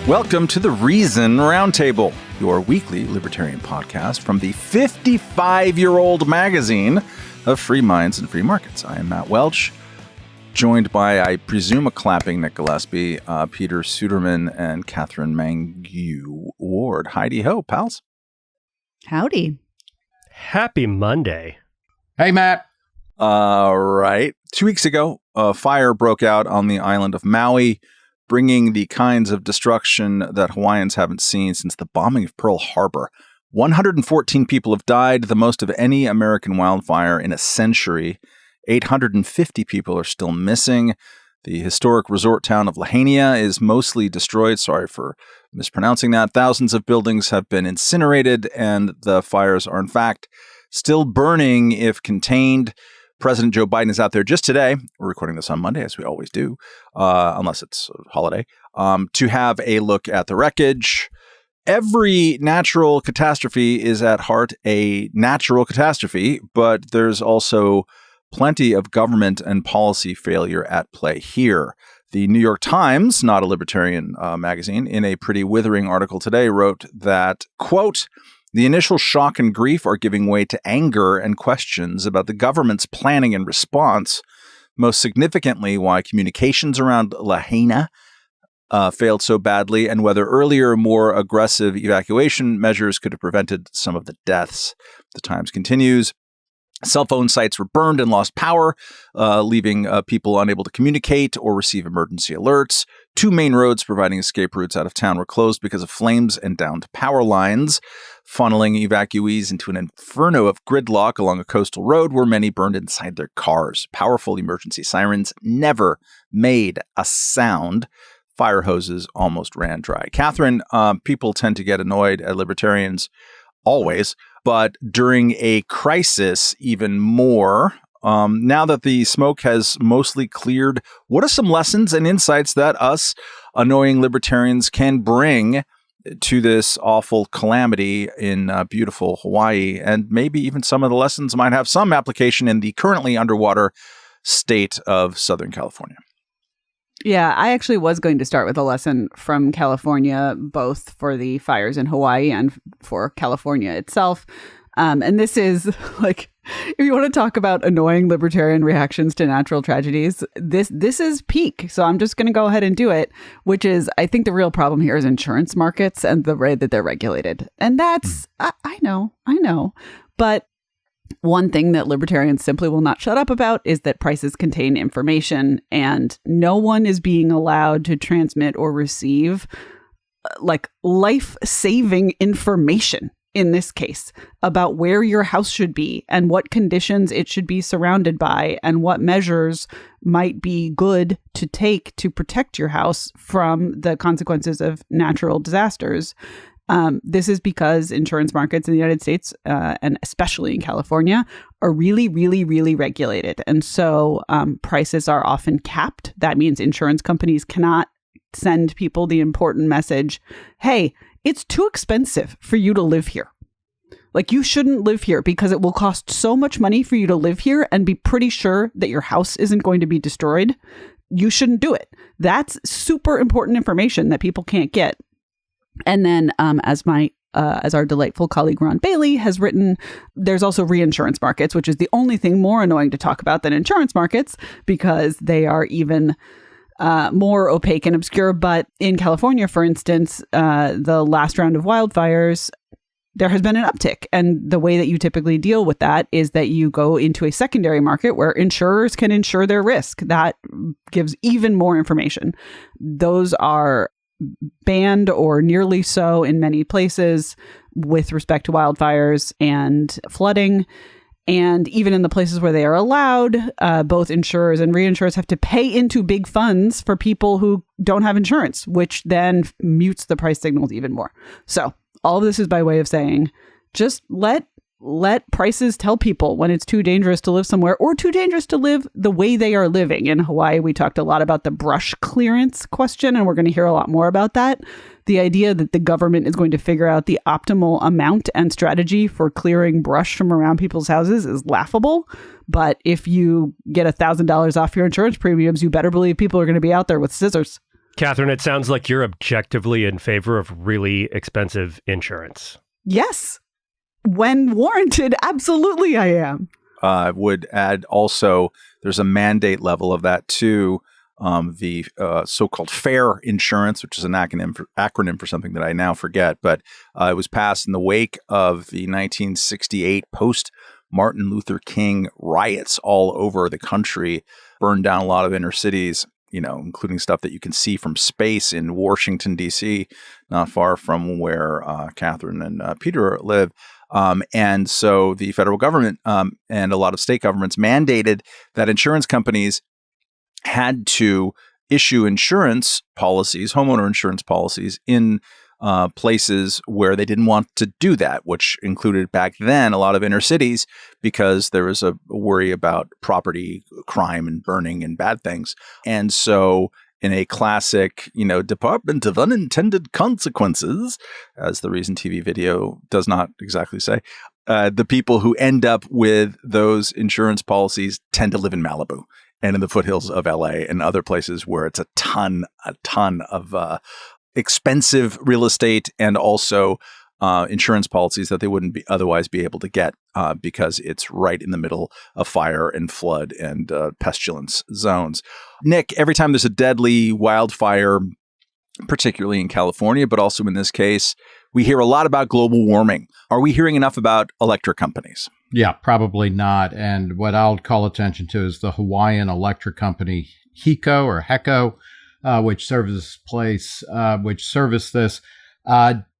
Welcome to the Reason Roundtable, your weekly libertarian podcast from the 55-year-old magazine of free minds and free markets. I am Matt Welch, joined by, I presume, a clapping Nick Gillespie, Peter Suderman, and Katherine Mangu-Ward. Heidi-ho, pals. Howdy. Happy Monday. Hey, Matt. All right. 2 weeks ago, a fire broke out on the island of Maui, bringing the kinds of destruction that Hawaiians haven't seen since the bombing of Pearl Harbor. 114 people have died, the most of any American wildfire in a century. 850 people are still missing. The historic resort town of Lahaina is mostly destroyed. Sorry for mispronouncing that. Thousands of buildings have been incinerated, and the fires are, in fact, still burning if contained. President Joe Biden is out there just today. We're recording this on Monday, as we always do, unless it's a holiday, to have a look at the wreckage. Every natural catastrophe is at heart a natural catastrophe, but there's also plenty of government and policy failure at play here. The New York Times, not a libertarian magazine, in a pretty withering article today wrote that, quote, "The initial shock and grief are giving way to anger and questions about the government's planning and response, most significantly why communications around Lahaina failed so badly and whether earlier, more aggressive evacuation measures could have prevented some of the deaths." The Times continues, "Cell phone sites were burned and lost power, leaving people unable to communicate or receive emergency alerts. 2 main roads providing escape routes out of town were closed because of flames and downed power lines, funneling evacuees into an inferno of gridlock along a coastal road where many burned inside their cars. Powerful emergency sirens never made a sound. Fire hoses almost ran dry." Katherine, people tend to get annoyed at libertarians always, but during a crisis even more. Now that the smoke has mostly cleared, what are some lessons and insights that us annoying libertarians can bring to this awful calamity in beautiful Hawaii? And maybe even some of the lessons might have some application in the currently underwater state of Southern California. Yeah, I actually was going to start with a lesson from California, both for the fires in Hawaii and for California itself. And this is like, if you want to talk about annoying libertarian reactions to natural tragedies, this is peak. So I'm just going to go ahead and do it, which is, I think the real problem here is insurance markets and the way that they're regulated. And that's, I know. But one thing that libertarians simply will not shut up about is that prices contain information, and no one is being allowed to transmit or receive like life-saving information in this case about where your house should be and what conditions it should be surrounded by and what measures might be good to take to protect your house from the consequences of natural disasters. This is because insurance markets in the United States, and especially in California, are really, really, really regulated. And so prices are often capped. That means insurance companies cannot send people the important message, hey, it's too expensive for you to live here. Like, you shouldn't live here because it will cost so much money for you to live here and be pretty sure that your house isn't going to be destroyed. You shouldn't do it. That's super important information that people can't get. And then as our delightful colleague Ron Bailey has written, there's also reinsurance markets, which is the only thing more annoying to talk about than insurance markets because they are even more opaque and obscure. But in California, for instance, the last round of wildfires, there has been an uptick. And the way that you typically deal with that is that you go into a secondary market where insurers can insure their risk. That gives even more information. Those are banned or nearly so in many places with respect to wildfires and flooding. And even in the places where they are allowed, both insurers and reinsurers have to pay into big funds for people who don't have insurance, which then mutes the price signals even more. So all of this is by way of saying, just let prices tell people when it's too dangerous to live somewhere or too dangerous to live the way they are living. In Hawaii, we talked a lot about the brush clearance question, and we're going to hear a lot more about that. The idea that the government is going to figure out the optimal amount and strategy for clearing brush from around people's houses is laughable. But if you get $1,000 off your insurance premiums, you better believe people are going to be out there with scissors. Katherine, it sounds like you're objectively in favor of really expensive insurance. Yes. When warranted, absolutely I am. I would add also, there's a mandate level of that too. The so-called FAIR insurance, which is an acronym for something that I now forget, but it was passed in the wake of the 1968 post-Martin Luther King riots all over the country, burned down a lot of inner cities, including stuff that you can see from space in Washington, D.C., not far from where Katherine and Peter live. And so the federal government and a lot of state governments mandated that insurance companies had to issue insurance policies, homeowner insurance policies, in places where they didn't want to do that, which included back then a lot of inner cities, because there was a worry about property crime and burning and bad things. And so in a classic, Department of Unintended Consequences, as the Reason TV video does not exactly say, the people who end up with those insurance policies tend to live in Malibu and in the foothills of LA and other places where it's a ton of expensive real estate and also insurance policies that they wouldn't otherwise be able to get because it's right in the middle of fire and flood and pestilence zones. Nick, every time there's a deadly wildfire, particularly in California, but also in this case, we hear a lot about global warming. Are we hearing enough about electric companies? Yeah, probably not. And what I'll call attention to is the Hawaiian electric company HECO, which serviced this.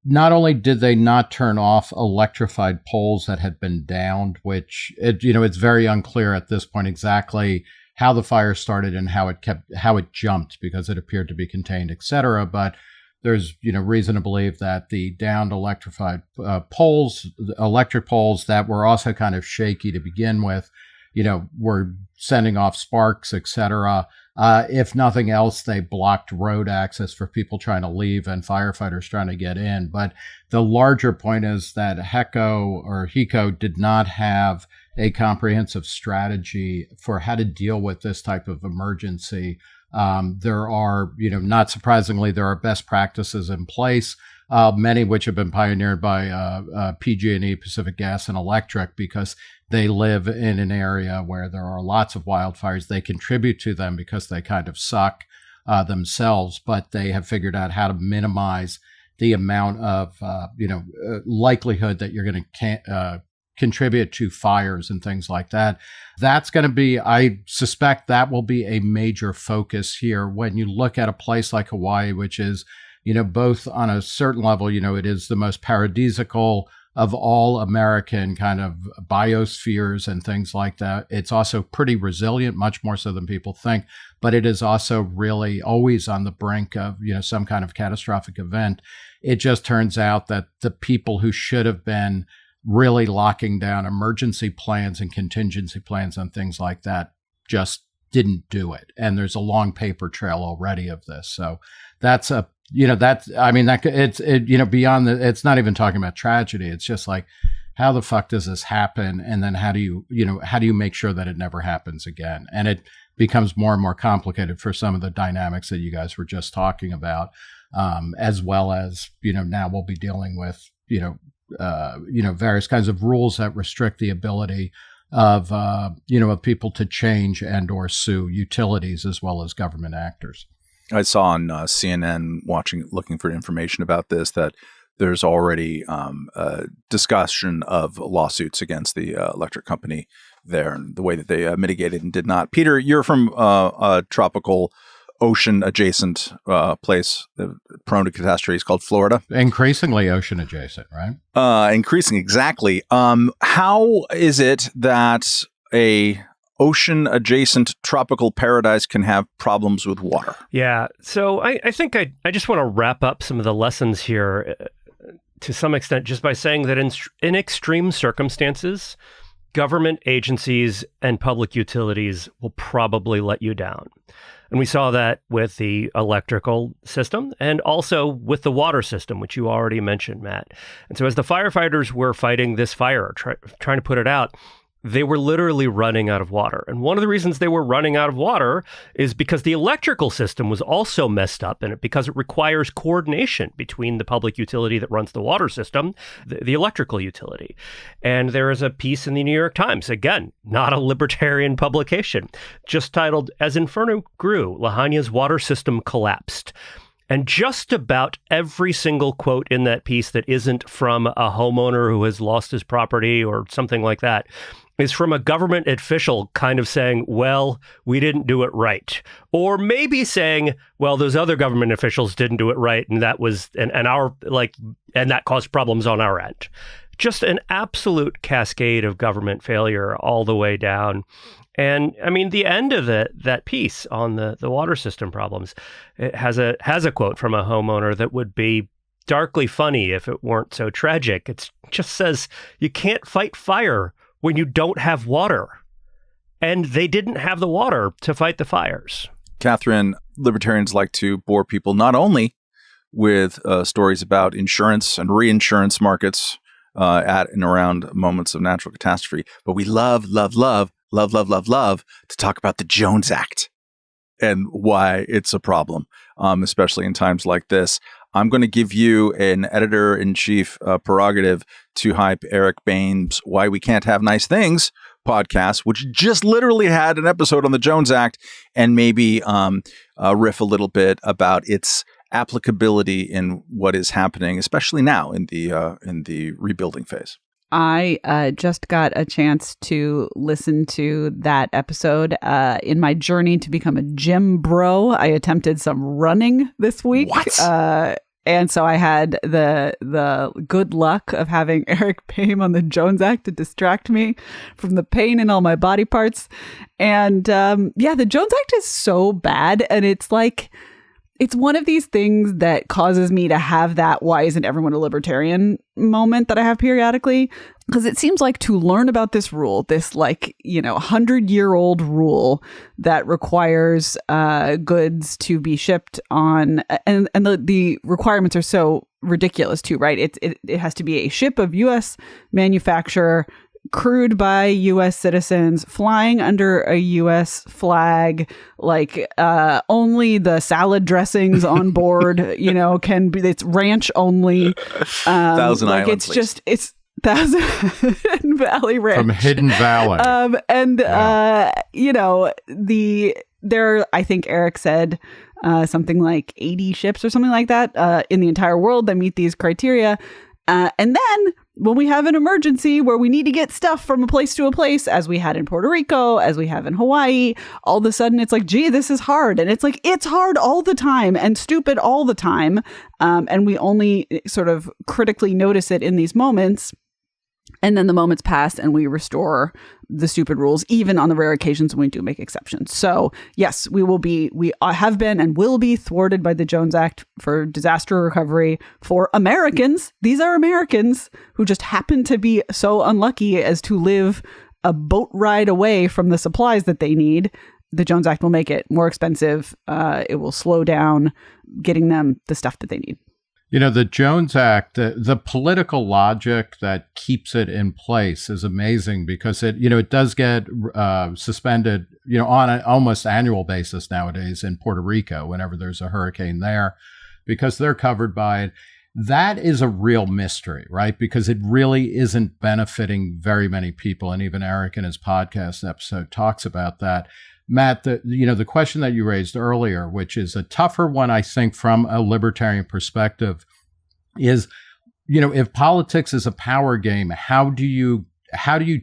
Not only did they not turn off electrified poles that had been downed, which it's very unclear at this point exactly how the fire started and how it jumped, because it appeared to be contained, et cetera. But there's reason to believe that the downed electrified electric poles that were also kind of shaky to begin with, were sending off sparks, et cetera. If nothing else, they blocked road access for people trying to leave and firefighters trying to get in. But the larger point is that HECO did not have a comprehensive strategy for how to deal with this type of emergency. There are, not surprisingly, there are best practices in place, many which have been pioneered by PG&E, Pacific Gas and Electric, because they live in an area where there are lots of wildfires. They contribute to them because they kind of suck themselves, but they have figured out how to minimize the amount of likelihood that you're going to contribute to fires and things like that. That's going to be, I suspect that will be a major focus here when you look at a place like Hawaii, which is, both on a certain level, it is the most paradisiacal of all American kind of biospheres and things like that. It's also pretty resilient, much more so than people think, but it is also really always on the brink of, some kind of catastrophic event. It just turns out that the people who should have been really locking down emergency plans and contingency plans and things like that just didn't do it. And there's a long paper trail already of this. So that's beyond it's not even talking about tragedy. It's just like, how the fuck does this happen? And then how do you make sure that it never happens again? And it becomes more and more complicated for some of the dynamics that you guys were just talking about, as well as, now we'll be dealing with, various kinds of rules that restrict the ability of, of people to change and or sue utilities as well as government actors. I saw on CNN looking for information about this, that there's already a discussion of lawsuits against the electric company there and the way that they mitigated and did not. Peter, you're from a tropical ocean adjacent place prone to catastrophes called Florida. Increasingly ocean adjacent, right? Increasing, exactly. How is it that a ocean adjacent tropical paradise can have problems with water? Yeah. So I think I just want to wrap up some of the lessons here to some extent just by saying that in extreme circumstances, government agencies and public utilities will probably let you down. And we saw that with the electrical system and also with the water system, which you already mentioned, Matt. And so as the firefighters were fighting this fire, trying to put it out, they were literally running out of water. And one of the reasons they were running out of water is because the electrical system was also messed up in it, because it requires coordination between the public utility that runs the water system, the electrical utility. And there is a piece in the New York Times, again, not a libertarian publication, just titled, "As Inferno Grew, Lahaina's Water System Collapsed." And just about every single quote in that piece that isn't from a homeowner who has lost his property or something like that is from a government official kind of saying, well, we didn't do it right. Or maybe saying, well, those other government officials didn't do it right, and that was and that caused problems on our end. Just an absolute cascade of government failure all the way down. And I mean, the end of that piece on the water system problems, it has a quote from a homeowner that would be darkly funny if it weren't so tragic. It just says, you can't fight fire when you don't have water. And they didn't have the water to fight the fires. Katherine, libertarians like to bore people not only with stories about insurance and reinsurance markets at and around moments of natural catastrophe, but we love to talk about the Jones Act and why it's a problem, especially in times like this. I'm going to give you an editor-in-chief prerogative to hype Eric Bain's Why We Can't Have Nice Things podcast, which just literally had an episode on the Jones Act, and maybe riff a little bit about its applicability in what is happening, especially now in the rebuilding phase. I just got a chance to listen to that episode in my journey to become a gym bro. I attempted some running this week. What? And so I had the good luck of having Eric Bain on the Jones Act to distract me from the pain in all my body parts. And the Jones Act is so bad. And it's like, it's one of these things that causes me to have that why isn't everyone a libertarian moment that I have periodically. Because it seems like to learn about this rule, this 100-year-old rule that requires goods to be shipped on, and the requirements are so ridiculous too, right? It has to be a ship of U.S. manufacturer, crewed by U.S. citizens, flying under a U.S. flag, only the salad dressings on board, can be, it's ranch only. Thousand Island, it's Thousand Valley Ranch. From Hidden Valley. I think Eric said something like 80 ships or something like that in the entire world that meet these criteria. And then when we have an emergency where we need to get stuff from a place to a place, as we had in Puerto Rico, as we have in Hawaii, all of a sudden it's like, gee, this is hard. And it's like, it's hard all the time and stupid all the time. And we only sort of critically notice it in these moments. And then the moments pass and we restore the stupid rules, even on the rare occasions when we do make exceptions. So yes, we have been and will be thwarted by the Jones Act for disaster recovery for Americans. These are Americans who just happen to be so unlucky as to live a boat ride away from the supplies that they need. The Jones Act will make it more expensive. It will slow down getting them the stuff that they need. The Jones Act, the political logic that keeps it in place is amazing because it does get suspended, on an almost annual basis nowadays in Puerto Rico whenever there's a hurricane there, because they're covered by it. That is a real mystery, right? Because it really isn't benefiting very many people. And even Eric in his podcast episode talks about that. Matt, the question that you raised earlier, which is a tougher one, I think, from a libertarian perspective, is, if politics is a power game, how do you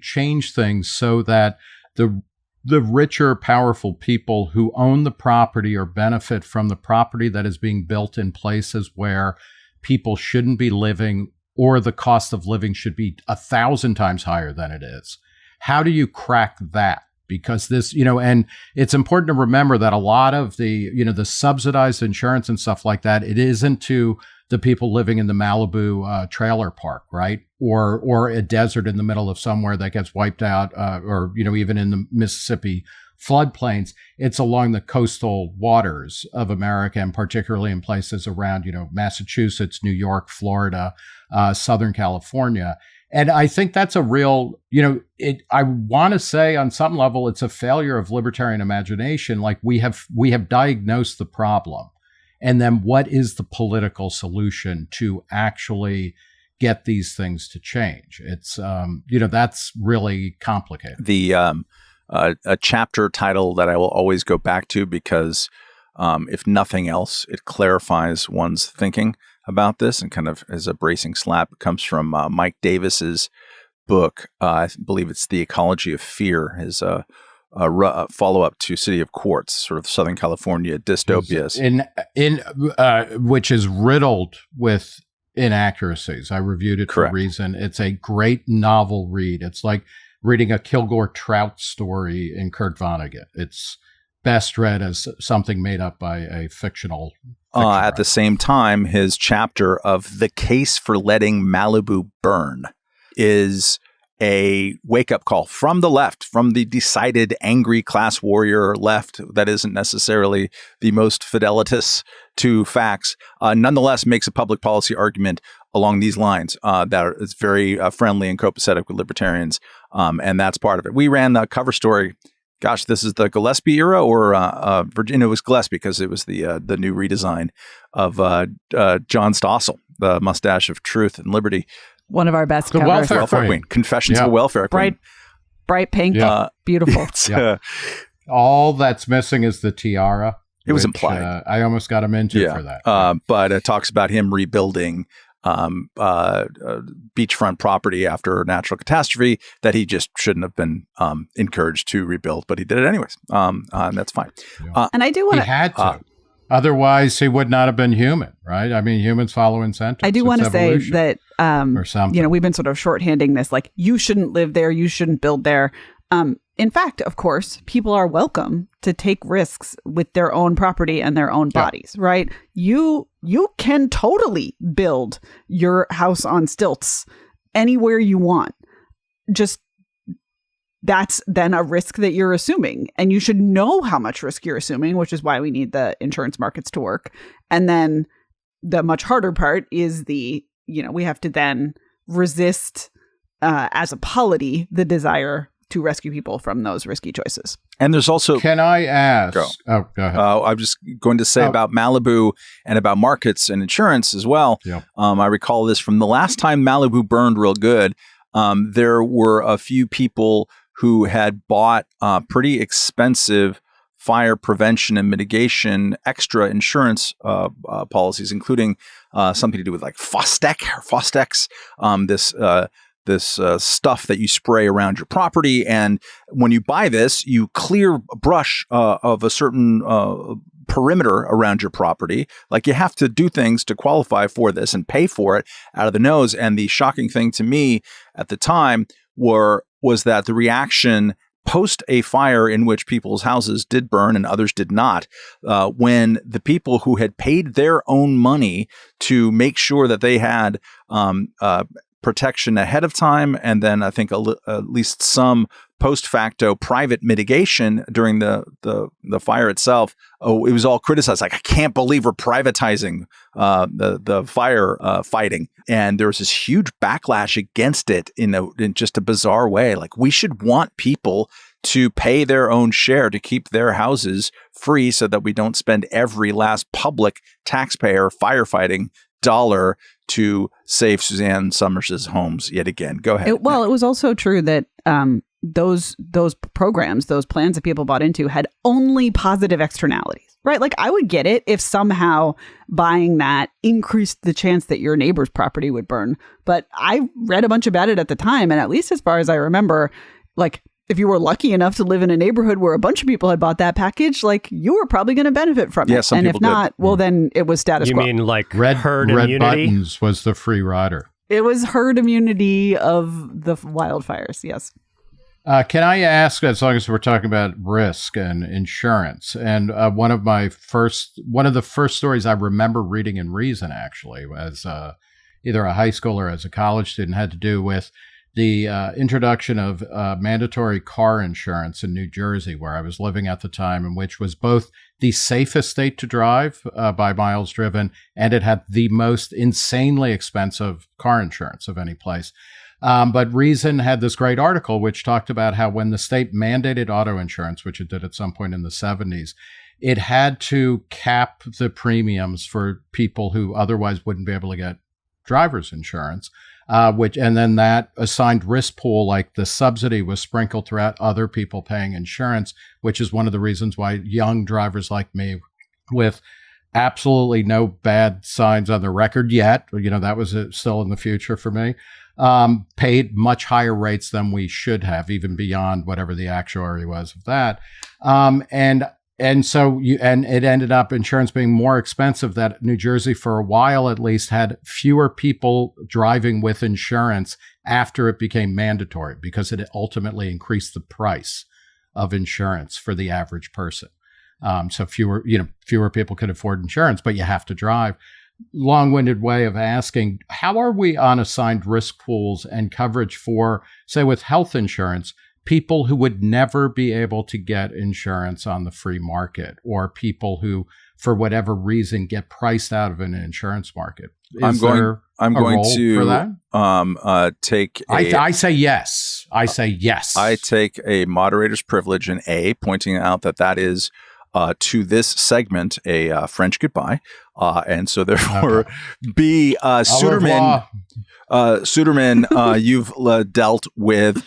change things so that the richer, powerful people who own the property or benefit from the property that is being built in places where people shouldn't be living, or the cost of living should be 1,000 times higher than it is? How do you crack that? Because this, and it's important to remember that a lot of the subsidized insurance and stuff like that, it isn't to the people living in the Malibu trailer park, right? Or a desert in the middle of somewhere that gets wiped out, or, even in the Mississippi floodplains. It's along the coastal waters of America, and particularly in places around, Massachusetts, New York, Florida, Southern California. And I think that's a real, I want to say on some level, it's a failure of libertarian imagination. Like we have diagnosed the problem. And then what is the political solution to actually get these things to change? It's, that's really complicated. The a chapter title that I will always go back to because if nothing else, it clarifies one's thinking about this and kind of as a bracing slap. It comes from Mike Davis's book. I believe it's The Ecology of Fear, his follow-up to City of Quartz, sort of Southern California dystopias. Which is riddled with inaccuracies. I reviewed it for Reason. It's a great novel read. It's like reading a Kilgore Trout story in Kurt Vonnegut. It's best read as something made up by a fictional at the same time, his chapter of The Case for Letting Malibu Burn is a wake-up call from the left, from the decided angry class warrior left that isn't necessarily the most fidelitous to facts, nonetheless makes a public policy argument along these lines that is very friendly and copacetic with libertarians, and that's part of it. We ran a cover story. Gosh, this is the Gillespie era, or Virginia? It was Gillespie because it was the new redesign of John Stossel, the Mustache of Truth and Liberty. One of our best the covers. welfare Queen. Confessions of a Welfare Queen. Bright pink, beautiful. All that's missing is the tiara. It was implied. I almost got him into for that. But it talks about him rebuilding beachfront property after a natural catastrophe that he just shouldn't have been encouraged to rebuild, but he did it anyways. That's fine. And I do want to. He had to. Otherwise, he would not have been human, right? I mean, humans follow incentives. I do want to say that, or something. We've been sort of shorthanding this, like, you shouldn't live there, you shouldn't build there. In fact, of course, people are welcome to take risks with their own property and their own bodies, right? You can totally build your house on stilts anywhere you want. Just that's then a risk that you're assuming. And you should know how much risk you're assuming, which is why we need the insurance markets to work. And then the much harder part is we have to then resist as a polity the desire to rescue people from those risky choices. And there's also... Can I ask? Go ahead. I'm just going to say about Malibu and about markets and insurance as well. Yeah. I recall this from the last time Malibu burned real good. There were a few people who had bought pretty expensive fire prevention and mitigation extra insurance policies, including something to do with like Fostex, this stuff that you spray around your property. And when you buy this, you clear a brush of a certain perimeter around your property. Like, you have to do things to qualify for this and pay for it out of the nose. And the shocking thing to me at the time was that the reaction post a fire in which people's houses did burn and others did not, when the people who had paid their own money to make sure that they had protection ahead of time, and then I think at least some post facto private mitigation during the fire itself. It was all criticized. Like, I can't believe we're privatizing the fire fighting, and there was this huge backlash against it in just a bizarre way. Like, we should want people to pay their own share to keep their houses free, so that we don't spend every last public taxpayer firefighting dollar to save Suzanne Summers' homes yet again. Go ahead. It was also true that those programs, those plans that people bought into had only positive externalities, right? Like, I would get it if somehow buying that increased the chance that your neighbor's property would burn. But I read a bunch about it at the time, and at least as far as I remember, like, if you were lucky enough to live in a neighborhood where a bunch of people had bought that package, like, you were probably going to benefit from it. Yeah, some and people if not, did. well, then it was status quo. You mean like herd red immunity? buttons was the free rider. It was herd immunity of the wildfires. Yes. Can I ask, as long as we're talking about risk and insurance, and one of the first stories I remember reading in Reason, actually, as either a high school or as a college student, had to do with the introduction of mandatory car insurance in New Jersey, where I was living at the time, and which was both the safest state to drive by miles driven, and it had the most insanely expensive car insurance of any place. But Reason had this great article which talked about how when the state mandated auto insurance, which it did at some point in the 70s, it had to cap the premiums for people who otherwise wouldn't be able to get driver's insurance, and then that assigned risk pool, like the subsidy, was sprinkled throughout other people paying insurance, which is one of the reasons why young drivers like me, with absolutely no bad signs on the record yet, that was still in the future for me, paid much higher rates than we should have, even beyond whatever the actuary was of that. And so it ended up insurance being more expensive, that New Jersey, for a while at least, had fewer people driving with insurance after it became mandatory, because it ultimately increased the price of insurance for the average person. So fewer people could afford insurance, but you have to drive. Long-winded way of asking, how are we on assigned risk pools and coverage for, say, with health insurance, people who would never be able to get insurance on the free market, or people who, for whatever reason, get priced out of an insurance market? I'm going to take I say yes. I say yes. I take a moderator's privilege in A, pointing out that is to this segment a French goodbye, and so therefore B, Suderman. Suderman, you've dealt with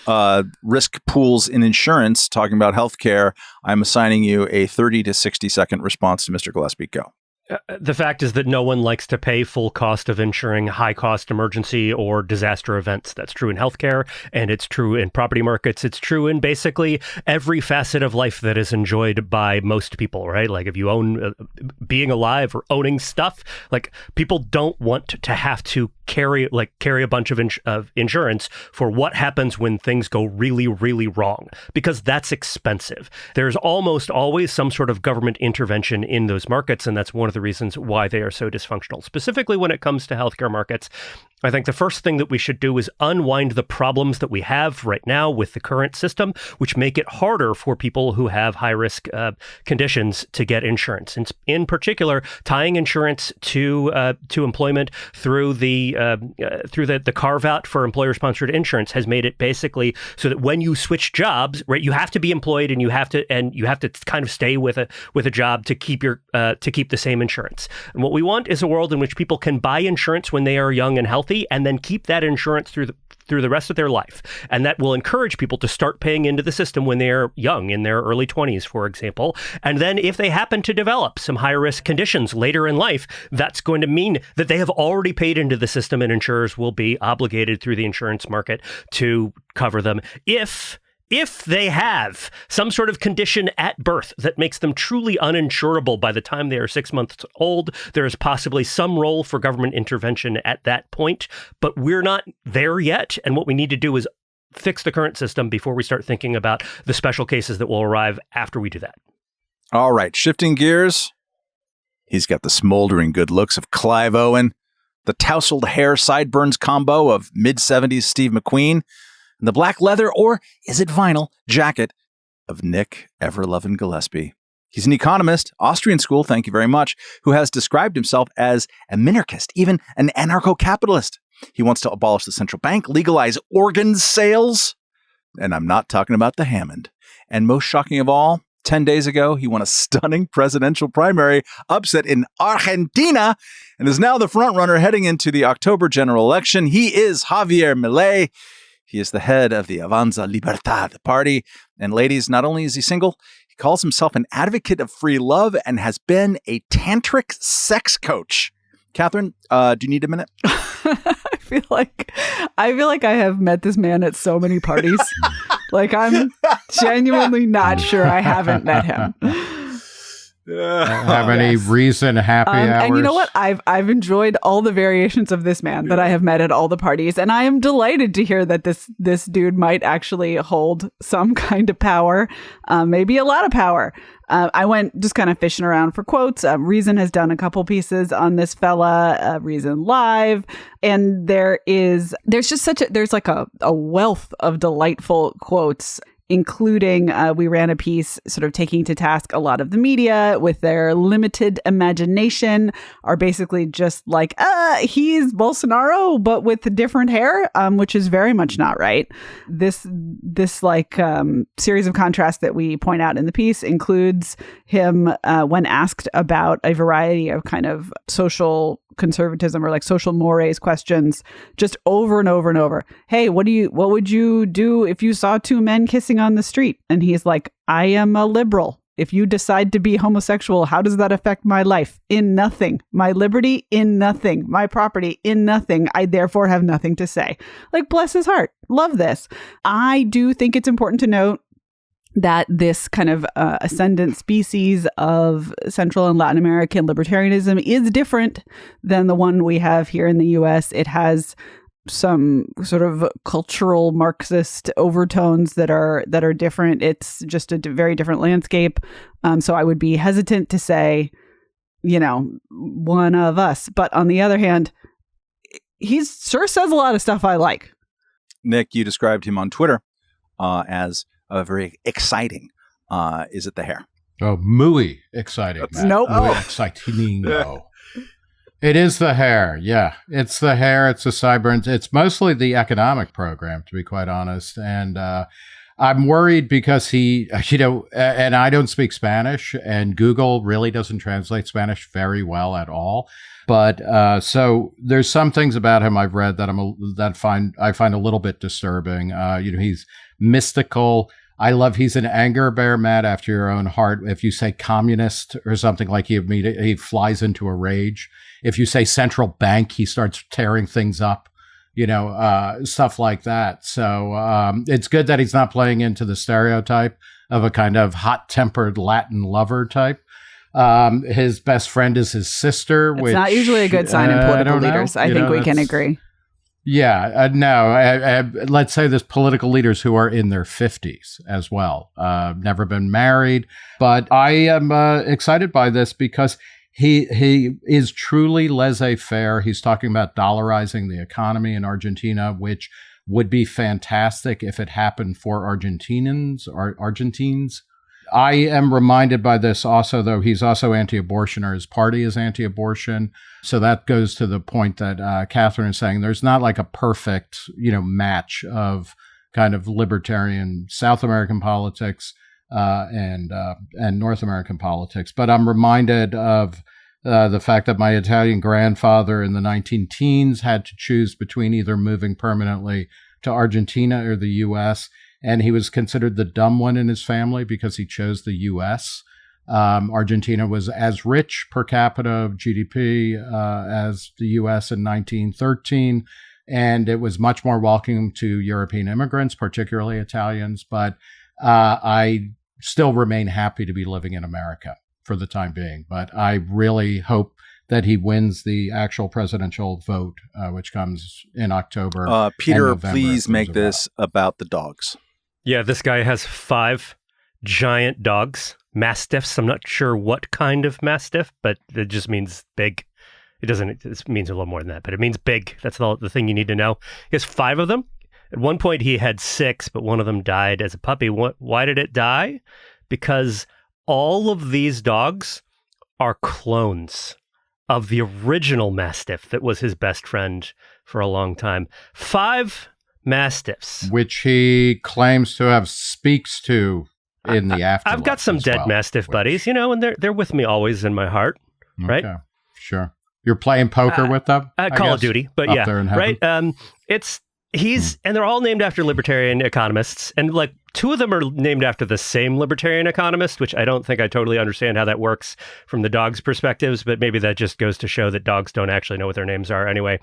risk pools in insurance, talking about healthcare. I'm assigning you a 30 to 60 second response to Mr. Gillespie. Go. The fact is that no one likes to pay full cost of insuring high-cost emergency or disaster events. That's true in healthcare, and it's true in property markets. It's true in basically every facet of life that is enjoyed by most people, right? Like if you own being alive or owning stuff, like people don't want to have to carry a bunch of insurance for what happens when things go really, really wrong, because that's expensive. There's almost always some sort of government intervention in those markets, and that's one of the reasons why they are so dysfunctional. Specifically when it comes to healthcare markets, I think the first thing that we should do is unwind the problems that we have right now with the current system, which make it harder for people who have high-risk conditions to get insurance. In particular, tying insurance to employment through the carve-out for employer-sponsored insurance has made it basically so that when you switch jobs, right, you have to be employed and you have to kind of stay with a job to keep the same insurance. And what we want is a world in which people can buy insurance when they are young and healthy, and then keep that insurance through the rest of their life. And that will encourage people to start paying into the system when they're young, in their early 20s, for example. And then if they happen to develop some high-risk conditions later in life, that's going to mean that they have already paid into the system, and insurers will be obligated through the insurance market to cover them if they have some sort of condition at birth that makes them truly uninsurable by the time they are 6 months old. There is possibly some role for government intervention at that point, but we're not there yet. And what we need to do is fix the current system before we start thinking about the special cases that will arrive after we do that. All right, shifting gears. He's got the smoldering good looks of Clive Owen, the tousled hair sideburns combo of mid-70s Steve McQueen, and the black leather, or is it vinyl, jacket of Nick Everlovin Gillespie. He's an economist, Austrian school, thank you very much, who has described himself as a minarchist, even an anarcho-capitalist. He wants to abolish the central bank, legalize organ sales, and I'm not talking about the Hammond. And most shocking of all, 10 days ago, he won a stunning presidential primary upset in Argentina and is now the frontrunner heading into the October general election. He is Javier Milei. He is the head of the Avanza Libertad party. And ladies, not only is he single, he calls himself an advocate of free love and has been a tantric sex coach. Katherine, do you need a minute? I feel like I have met this man at so many parties. Like, I'm genuinely not sure I haven't met him. Have any Reason happy hours? And you know what? I've enjoyed all the variations of this man that I have met at all the parties, and I am delighted to hear that this dude might actually hold some kind of power, maybe a lot of power. I went just kind of fishing around for quotes. Reason has done a couple pieces on this fella, Reason Live, and there's like a wealth of delightful quotes including we ran a piece sort of taking to task a lot of the media with their limited imagination, are basically just like, he's Bolsonaro, but with different hair, which is very much not right. This series of contrasts that we point out in the piece includes him when asked about a variety of kind of social conservatism or like social mores questions, just over and over and over. Hey, what would you do if you saw two men kissing on the street? And he's like, I am a liberal. If you decide to be homosexual, how does that affect my life? In nothing. My liberty? In nothing. My property? In nothing. I therefore have nothing to say. Like, bless his heart. Love this. I do think it's important to note that this kind of ascendant species of Central and Latin American libertarianism is different than the one we have here in the US. It has some sort of cultural Marxist overtones that are different. It's just a very different landscape. So I would be hesitant to say, one of us. But on the other hand, he sure says a lot of stuff I like. Nick, you described him on Twitter as very exciting. Is it the hair? Oh, muy exciting. Nope. Muy exciting. No. It is the hair. Yeah. It's the hair. It's the sideburns. It's mostly the economic program, to be quite honest. And I'm worried because he, and I don't speak Spanish, and Google really doesn't translate Spanish very well at all. But so there's some things about him I've read that I find a little bit disturbing. He's mystical. He's an anger bear, Matt, after your own heart. If you say communist or something, like he flies into a rage. If you say central bank, he starts tearing things up, stuff like that. So it's good that he's not playing into the stereotype of a kind of hot-tempered Latin lover type. His best friend is his sister, it's which not usually a good sign in political leaders. I think we can agree. Yeah, no. Let's say there's political leaders who are in their 50s as well, never been married. But I am excited by this because he is truly laissez-faire. He's talking about dollarizing the economy in Argentina, which would be fantastic if it happened for Argentines. I am reminded by this also, though, he's also anti-abortion, or his party is anti-abortion. So that goes to the point that Katherine is saying. There's not like a perfect, match of kind of libertarian South American politics and North American politics. But I'm reminded of the fact that my Italian grandfather in the 19-teens had to choose between either moving permanently to Argentina or the U.S., and he was considered the dumb one in his family because he chose the U.S. Argentina was as rich per capita of GDP as the U.S. in 1913, and it was much more welcoming to European immigrants, particularly Italians. But I still remain happy to be living in America for the time being. But I really hope that he wins the actual presidential vote, which comes in October. Peter, please make this about the dogs. Yeah, this guy has 5 giant dogs, mastiffs. I'm not sure what kind of mastiff, but it just means big. It means a little more than that, but it means big. That's the thing you need to know. He has 5 of them. At one point, he had 6, but one of them died as a puppy. Why did it die? Because all of these dogs are clones of the original mastiff that was his best friend for a long time. 5 mastiffs, which he claims to have speaks to in the afterlife. I've got some dead mastiff buddies, and they're with me always in my heart, right? Okay, sure. You're playing poker with them? Call of Duty, but yeah, right. And they're all named after libertarian economists, and like 2 of them are named after the same libertarian economist, which I don't think I totally understand how that works from the dogs' perspectives, but maybe that just goes to show that dogs don't actually know what their names are anyway.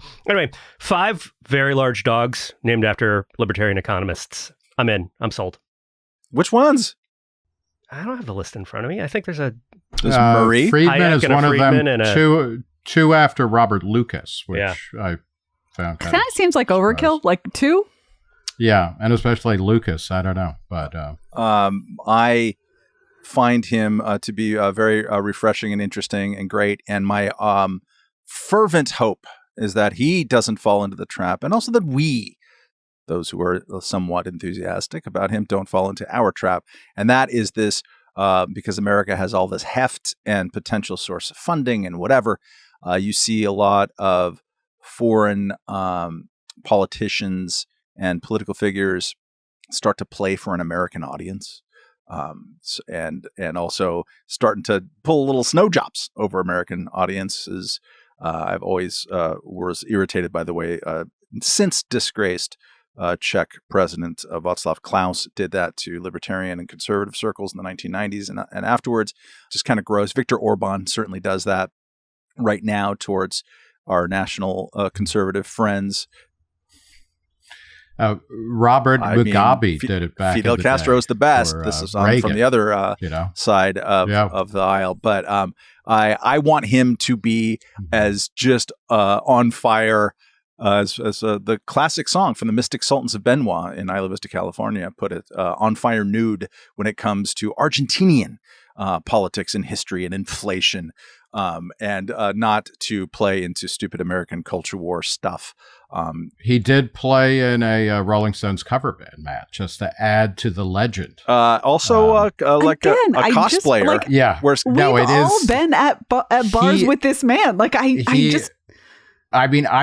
5 very large dogs named after libertarian economists. I'm in. I'm sold. Which ones? I don't have the list in front of me. I think there's Marie Friedman Hayek is one of them. 2 after Robert Lucas, which I found kind of seems like overkill. Like 2. Yeah, and especially Lucas. I don't know, but I find him to be very refreshing and interesting and great. And my fervent hope is that he doesn't fall into the trap, and also that we those who are somewhat enthusiastic about him don't fall into our trap. And that is this, because America has all this heft and potential source of funding and whatever, you see a lot of foreign politicians and political figures start to play for an American audience. And also starting to pull little snow jobs over American audiences. I've always was irritated by the way since disgraced Czech President Václav Klaus did that to libertarian and conservative circles in the 1990s and afterwards. Just kind of gross. Viktor Orban certainly does that right now towards our national conservative friends. Robert Mugabe did it back. Fidel in the Castro's day the best. for, This is Reagan, from the other side of the aisle. But I want him to be as just on fire as the classic song from the Mystic Sultans of Benoit in Isla Vista, California, put it, on fire nude when it comes to Argentinian politics and history and inflation, and not to play into stupid American culture war stuff. He did play in a Rolling Stones cover band, Matt, just to add to the legend. Also, like again, a cosplayer. We've all been at bars with this man. Like I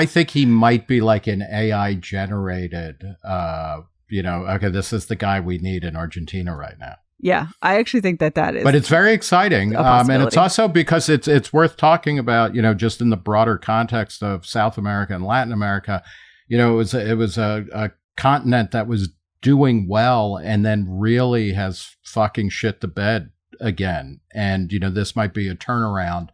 think he might be like an AI generated, okay, this is the guy we need in Argentina right now. Yeah, I actually think that is. But it's very exciting. And it's also because it's worth talking about, just in the broader context of South America and Latin America. It was a continent that was doing well and then really has fucking shit the bed again. And, this might be a turnaround.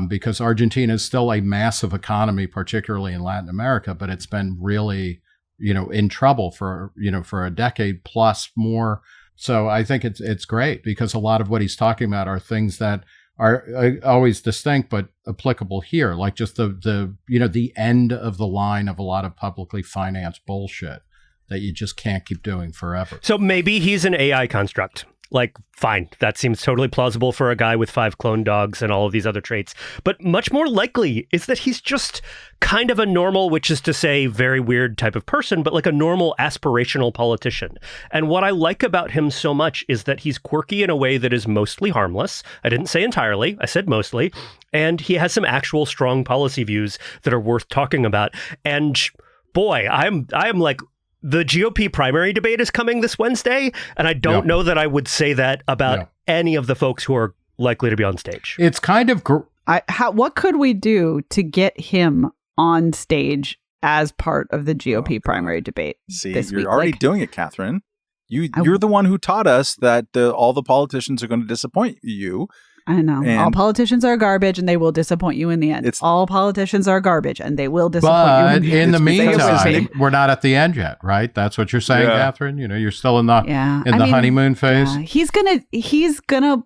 Because Argentina is still a massive economy, particularly in Latin America, but it's been really, in trouble for a decade plus more. So I think it's great because a lot of what he's talking about are things that are always distinct but applicable here, like just the end of the line of a lot of publicly financed bullshit that you just can't keep doing forever. So maybe he's an AI construct. Like, fine, that seems totally plausible for a guy with 5 clone dogs and all of these other traits. But much more likely is that he's just kind of a normal, which is to say very weird type of person, but like a normal aspirational politician. And what I like about him so much is that he's quirky in a way that is mostly harmless. I didn't say entirely, I said mostly. And he has some actual strong policy views that are worth talking about. And boy, I am like, the GOP primary debate is coming this Wednesday, and I don't know that I would say that about any of the folks who are likely to be on stage. It's kind of... what could we do to get him on stage as part of the GOP primary debate? See, this you're week? already doing it, Katherine. You're the one who taught us that all the politicians are going to disappoint you. I know. All politicians are garbage and they will disappoint you in the end. All politicians are garbage and they will disappoint you in the end. But in the meantime, we're not at the end yet, right? That's what you're saying, Katherine? You're still in the honeymoon phase. Yeah. He's gonna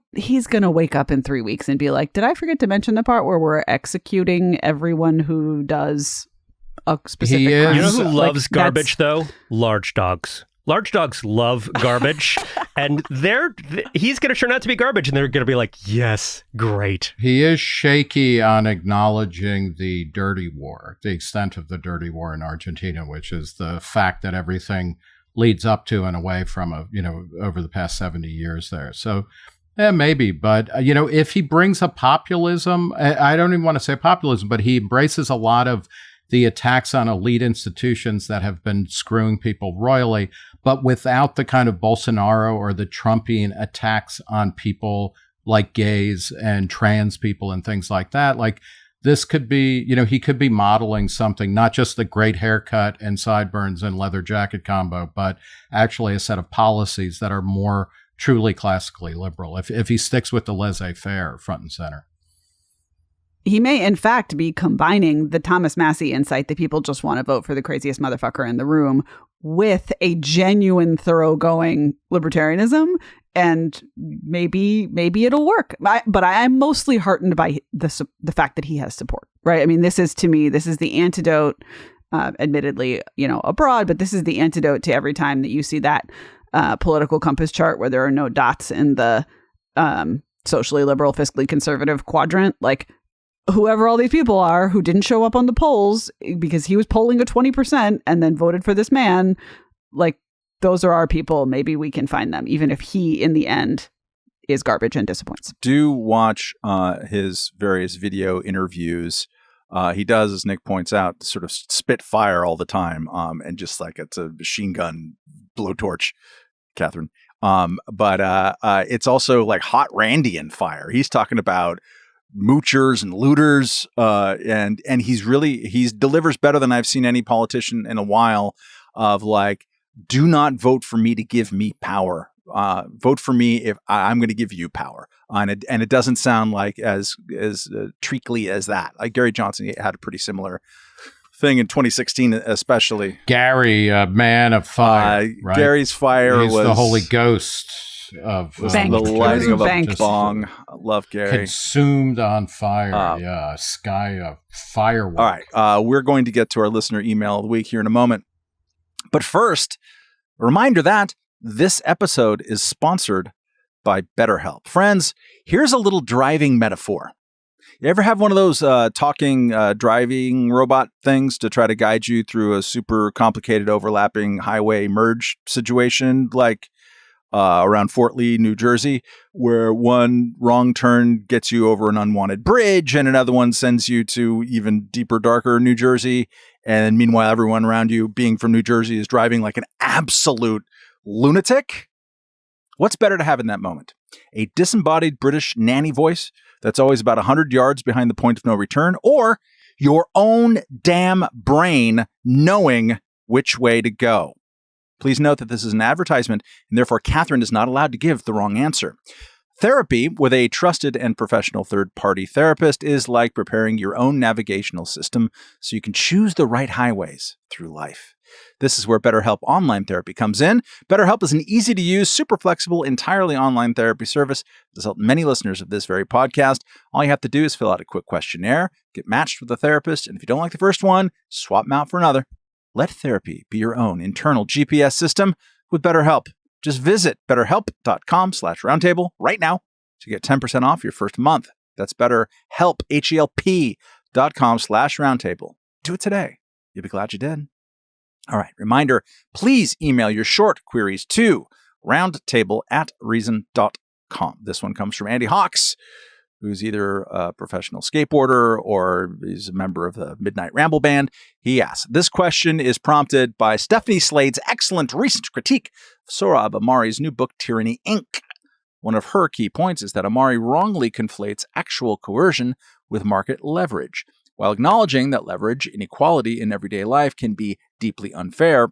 wake up in 3 weeks and be like, did I forget to mention the part where we're executing everyone who does a specific crime? You know who loves garbage though? Large dogs. Large dogs love garbage, and he's going to turn out to be garbage, and they're going to be like, yes, great. He is shaky on acknowledging the dirty war, the extent of the dirty war in Argentina, which is the fact that everything leads up to and away from over the past 70 years there. So maybe, but if he brings a populism, I don't even want to say populism, but he embraces a lot of the attacks on elite institutions that have been screwing people royally, but without the kind of Bolsonaro or the Trumpian attacks on people like gays and trans people and things like that. Like this could be, he could be modeling something, not just the great haircut and sideburns and leather jacket combo, but actually a set of policies that are more truly classically liberal if he sticks with the laissez-faire front and center. He may, in fact, be combining the Thomas Massie insight that people just want to vote for the craziest motherfucker in the room with a genuine, thoroughgoing libertarianism, and maybe it'll work. But I'm mostly heartened by the fact that he has support, right? I mean, this is the antidote, admittedly, abroad, but this is the antidote to every time that you see that political compass chart where there are no dots in the socially liberal, fiscally conservative quadrant. Like, whoever all these people are who didn't show up on the polls because he was polling at 20% and then voted for this man, like, those are our people. Maybe we can find them, even if he, in the end, is garbage and disappoints. Do watch his various video interviews. He does, as Nick points out, sort of spit fire all the time, and just like it's a machine gun blowtorch, Katherine. But it's also like hot Randian fire. He's talking about moochers and looters, and he delivers better than I've seen any politician in a while. Of like, do not vote for me to give me power. Vote for me if I'm going to give you power. And it doesn't sound like as treacly as that. Like Gary Johnson had a pretty similar thing in 2016, especially. Gary, man of fire. Right? Gary's fire He's was the Holy Ghost of the lighting of a bong. I love Gary. Consumed on fire. A sky of fireworks. All right. We're going to get to our listener email of the week here in a moment. But first, a reminder that this episode is sponsored by BetterHelp. Friends, here's a little driving metaphor. You ever have one of those talking driving robot things to try to guide you through a super complicated overlapping highway merge situation like around Fort Lee, New Jersey, where one wrong turn gets you over an unwanted bridge and another one sends you to even deeper, darker New Jersey. And meanwhile, everyone around you, being from New Jersey, is driving like an absolute lunatic? What's better to have in that moment? A disembodied British nanny voice that's always about 100 yards behind the point of no return, or your own damn brain knowing which way to go? Please note that this is an advertisement, and therefore Katherine is not allowed to give the wrong answer. Therapy with a trusted and professional third-party therapist is like preparing your own navigational system so you can choose the right highways through life. This is where BetterHelp Online Therapy comes in. BetterHelp is an easy-to-use, super flexible, entirely online therapy service that's helped many listeners of this very podcast. All you have to do is fill out a quick questionnaire, get matched with a therapist, and if you don't like the first one, swap them out for another. Let therapy be your own internal GPS system with BetterHelp. Just visit betterhelp.com/roundtable right now to get 10% off your first month. That's BetterHelp, HELP.com/roundtable. Do it today. You'll be glad you did. All right. Reminder, please email your short queries to roundtable@reason.com. This one comes from Andy Hawks, who's either a professional skateboarder or is a member of the Midnight Ramble Band. He asks, this question is prompted by Stephanie Slade's excellent recent critique of Sohrab Ahmari's new book, Tyranny, Inc. One of her key points is that Ahmari wrongly conflates actual coercion with market leverage. While acknowledging that leverage inequality in everyday life can be deeply unfair,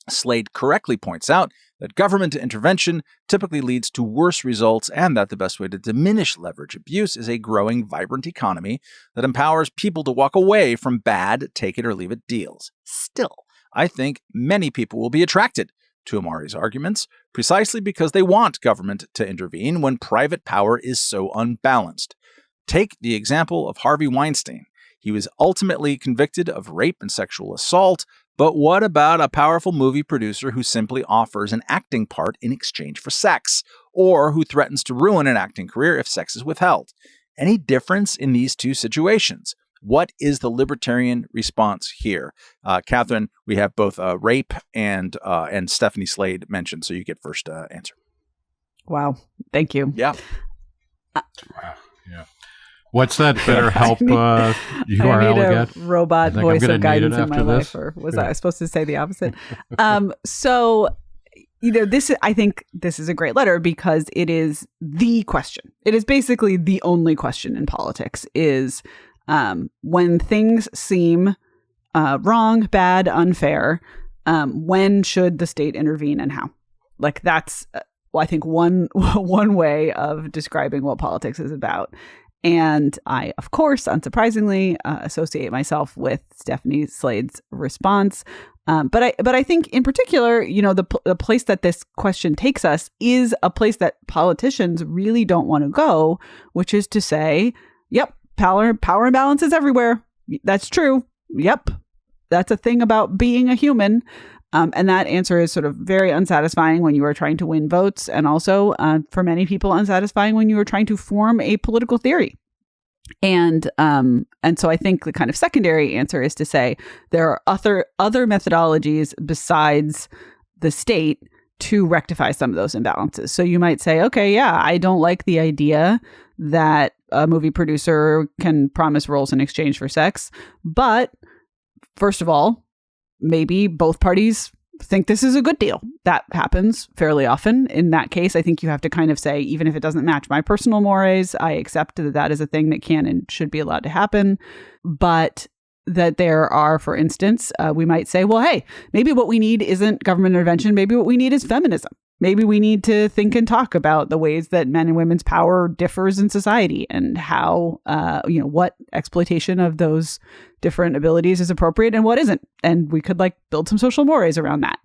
Slade correctly points out that government intervention typically leads to worse results and that the best way to diminish leverage abuse is a growing, vibrant economy that empowers people to walk away from bad take-it-or-leave-it deals. Still, I think many people will be attracted to Ahmari's arguments precisely because they want government to intervene when private power is so unbalanced. Take the example of Harvey Weinstein. He was ultimately convicted of rape and sexual assault, but what about a powerful movie producer who simply offers an acting part in exchange for sex, or who threatens to ruin an acting career if sex is withheld? Any difference in these two situations? What is the libertarian response here? Katherine, we have both rape and Stephanie Slade mentioned, so you get first answer. Wow. Thank you. Yeah. Wow. Yeah. What's that BetterHelp URL again? I need a robot voice of guidance in my life, or was I supposed to say the opposite? So, I think this is a great letter because it is the question. It is basically the only question in politics is when things seem wrong, bad, unfair, when should the state intervene and how? Like that's, I think, one way of describing what politics is about. And I, of course, unsurprisingly, associate myself with Stephanie Slade's response. But I think in particular, the place that this question takes us is a place that politicians really don't want to go, which is to say, yep, power imbalance is everywhere. That's true. Yep. That's a thing about being a human. And that answer is sort of very unsatisfying when you are trying to win votes, and also for many people unsatisfying when you are trying to form a political theory. And so I think the kind of secondary answer is to say there are other methodologies besides the state to rectify some of those imbalances. So you might say, okay, yeah, I don't like the idea that a movie producer can promise roles in exchange for sex. But first of all, maybe both parties think this is a good deal. That happens fairly often. In that case, I think you have to kind of say, even if it doesn't match my personal mores, I accept that that is a thing that can and should be allowed to happen. But that there are, for instance, we might say, well, hey, maybe what we need isn't government intervention. Maybe what we need is feminism. Maybe we need to think and talk about the ways that men and women's power differs in society and how, what exploitation of those different abilities is appropriate and what isn't. And we could build some social mores around that.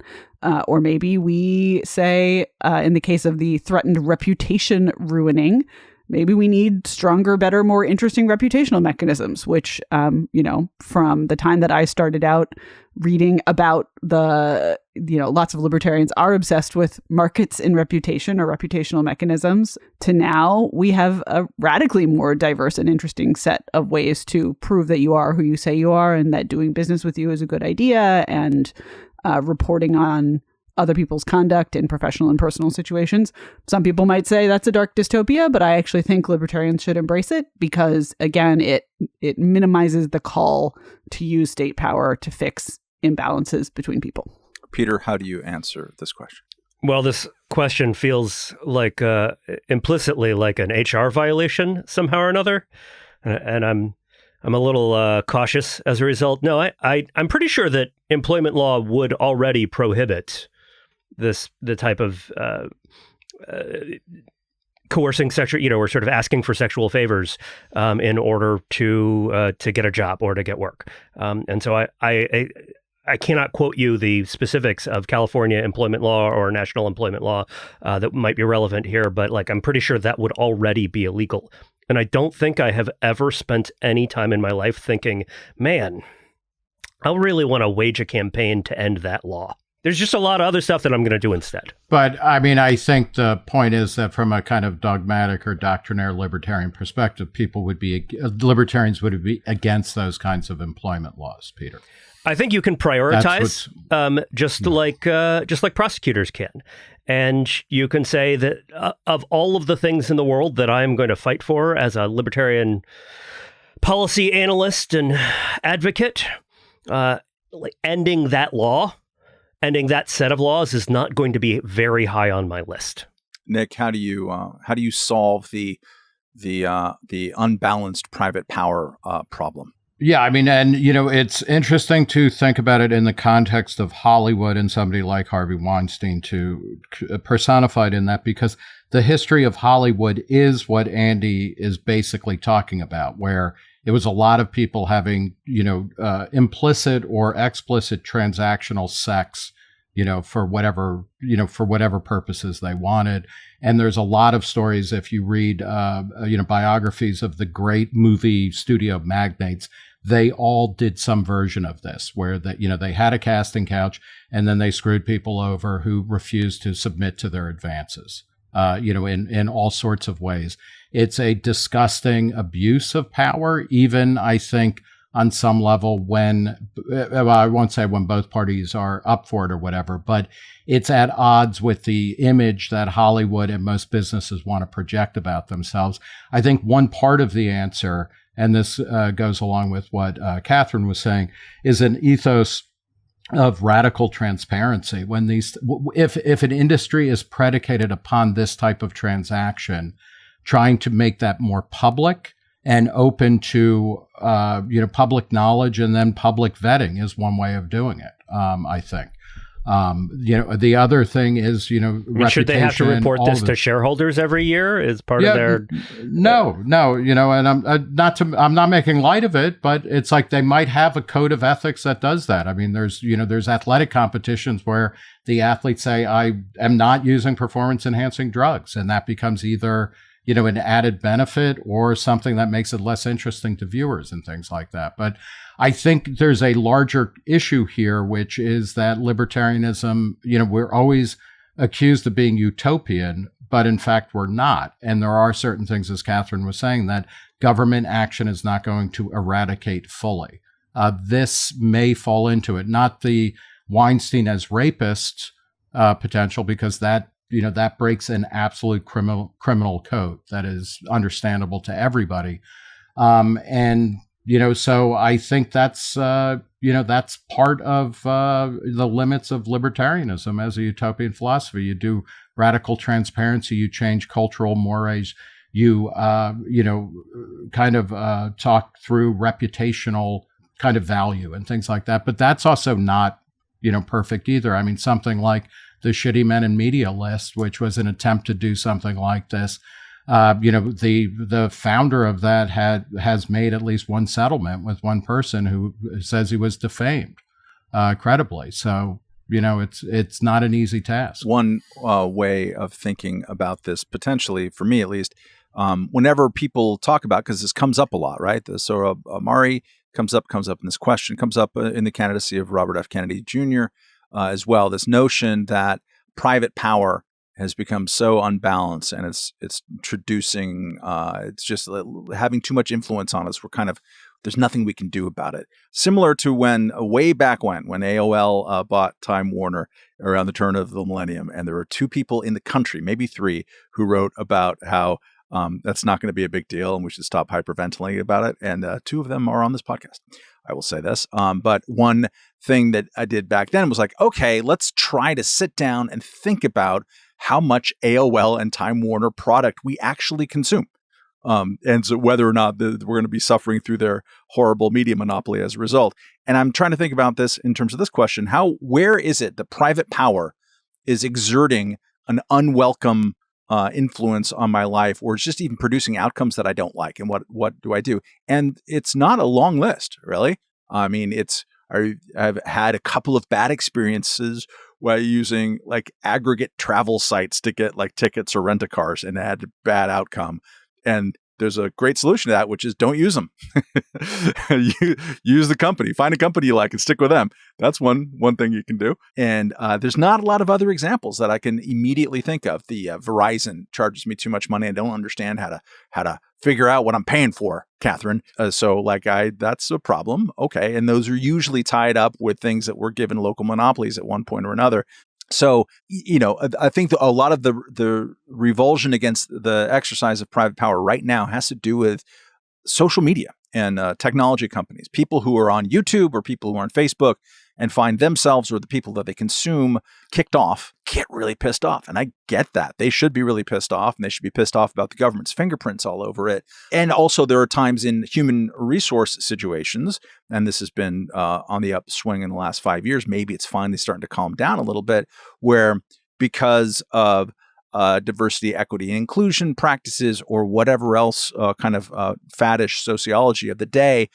Or maybe we say, in the case of the threatened reputation ruining, maybe we need stronger, better, more interesting reputational mechanisms, which, from the time that I started out reading about lots of libertarians are obsessed with markets in reputation or reputational mechanisms, to now we have a radically more diverse and interesting set of ways to prove that you are who you say you are and that doing business with you is a good idea, and reporting on other people's conduct in professional and personal situations. Some people might say that's a dark dystopia, but I actually think libertarians should embrace it because, again, it minimizes the call to use state power to fix imbalances between people. Peter, how do you answer this question? Well, this question feels like implicitly like an HR violation somehow or another, and I'm a little cautious as a result. No, I'm pretty sure that employment law would already prohibit the type of coercing sexual, or sort of asking for sexual favors in order to get a job or to get work. And so I cannot quote you the specifics of California employment law or national employment law that might be relevant here, but I'm pretty sure that would already be illegal. And I don't think I have ever spent any time in my life thinking, man, I really want to wage a campaign to end that law. There's just a lot of other stuff that I'm going to do instead. But I mean, I think the point is that from a kind of dogmatic or doctrinaire libertarian perspective, libertarians would be against those kinds of employment laws, Peter. I think you can prioritize just like prosecutors can. And you can say that of all of the things in the world that I'm going to fight for as a libertarian policy analyst and advocate, ending that set of laws is not going to be very high on my list. Nick, how do you solve the unbalanced private power problem? Yeah, I mean, and, it's interesting to think about it in the context of Hollywood and somebody like Harvey Weinstein personified in that, because the history of Hollywood is what Andy is basically talking about, where it was a lot of people having, implicit or explicit transactional sex, for whatever purposes they wanted. And there's a lot of stories, if you read, biographies of the great movie studio magnates, they all did some version of this where they had a casting couch and then they screwed people over who refused to submit to their advances, in all sorts of ways. It's a disgusting abuse of power, even, I think, on some level I won't say when both parties are up for it or whatever, but it's at odds with the image that Hollywood and most businesses want to project about themselves. I think one part of the answer, and this goes along with what Katherine was saying, is an ethos of radical transparency. When if an industry is predicated upon this type of transaction, trying to make that more public and open to public knowledge and then public vetting is one way of doing it. I think. The other thing is, reputation. Should they have to report this to shareholders every year as part of their? No, and I'm not making light of it, but it's like they might have a code of ethics that does that. I mean, there's athletic competitions where the athletes say, I am not using performance enhancing drugs. And that becomes either, an added benefit or something that makes it less interesting to viewers and things like that. But I think there's a larger issue here, which is that libertarianism, we're always accused of being utopian, but in fact, we're not. And there are certain things, as Katherine was saying, that government action is not going to eradicate fully. This may fall into it, not the Weinstein as rapist potential, because that breaks an absolute criminal code that is understandable to everybody. So I think that's part of the limits of libertarianism as a utopian philosophy. You do radical transparency, you change cultural mores, you talk through reputational kind of value and things like that. But that's also not, perfect either. I mean, something like the Shitty Men in Media list, which was an attempt to do something like this. The founder of that has made at least one settlement with one person who says he was defamed credibly. So, it's not an easy task. One way of thinking about this, potentially, for me at least, whenever people talk about, because this comes up a lot, right? The Sora Amari comes up in this question, comes up in the candidacy of Robert F. Kennedy Jr. As well. This notion that private power has become so unbalanced, and it's traducing, it's just having too much influence on us. There's nothing we can do about it. Similar to way back when AOL bought Time Warner around the turn of the millennium, and there were two people in the country, maybe three, who wrote about how that's not going to be a big deal and we should stop hyperventilating about it. And two of them are on this podcast. I will say this. But one thing that I did back then was like, okay, let's try to sit down and think about how much AOL and Time Warner product we actually consume. And so whether or not we're going to be suffering through their horrible media monopoly as a result. And I'm trying to think about this in terms of this question. Where is it that private power is exerting an unwelcome influence on my life, or it's just even producing outcomes that I don't like? And what do I do? And it's not a long list, really. I mean, I've had a couple of bad experiences while using like aggregate travel sites to get like tickets or rent-a-cars, and it had a bad outcome. And there's a great solution to that, which is don't use them. Use the company. Find a company you like and stick with them. That's one thing you can do. And there's not a lot of other examples that I can immediately think of. The Verizon charges me too much money. I don't understand how to figure out what I'm paying for, Katherine. That's a problem. Okay. And those are usually tied up with things that were given local monopolies at one point or another. So, I think a lot of the revulsion against the exercise of private power right now has to do with social media and technology companies, people who are on YouTube or people who are on Facebook and find themselves or the people that they consume kicked off, get really pissed off. And I get that. They should be really pissed off, and they should be pissed off about the government's fingerprints all over it. And also there are times in human resource situations, and this has been on the upswing in the last 5 years, maybe it's finally starting to calm down a little bit, where because of diversity, equity, and inclusion practices or whatever else faddish sociology of the day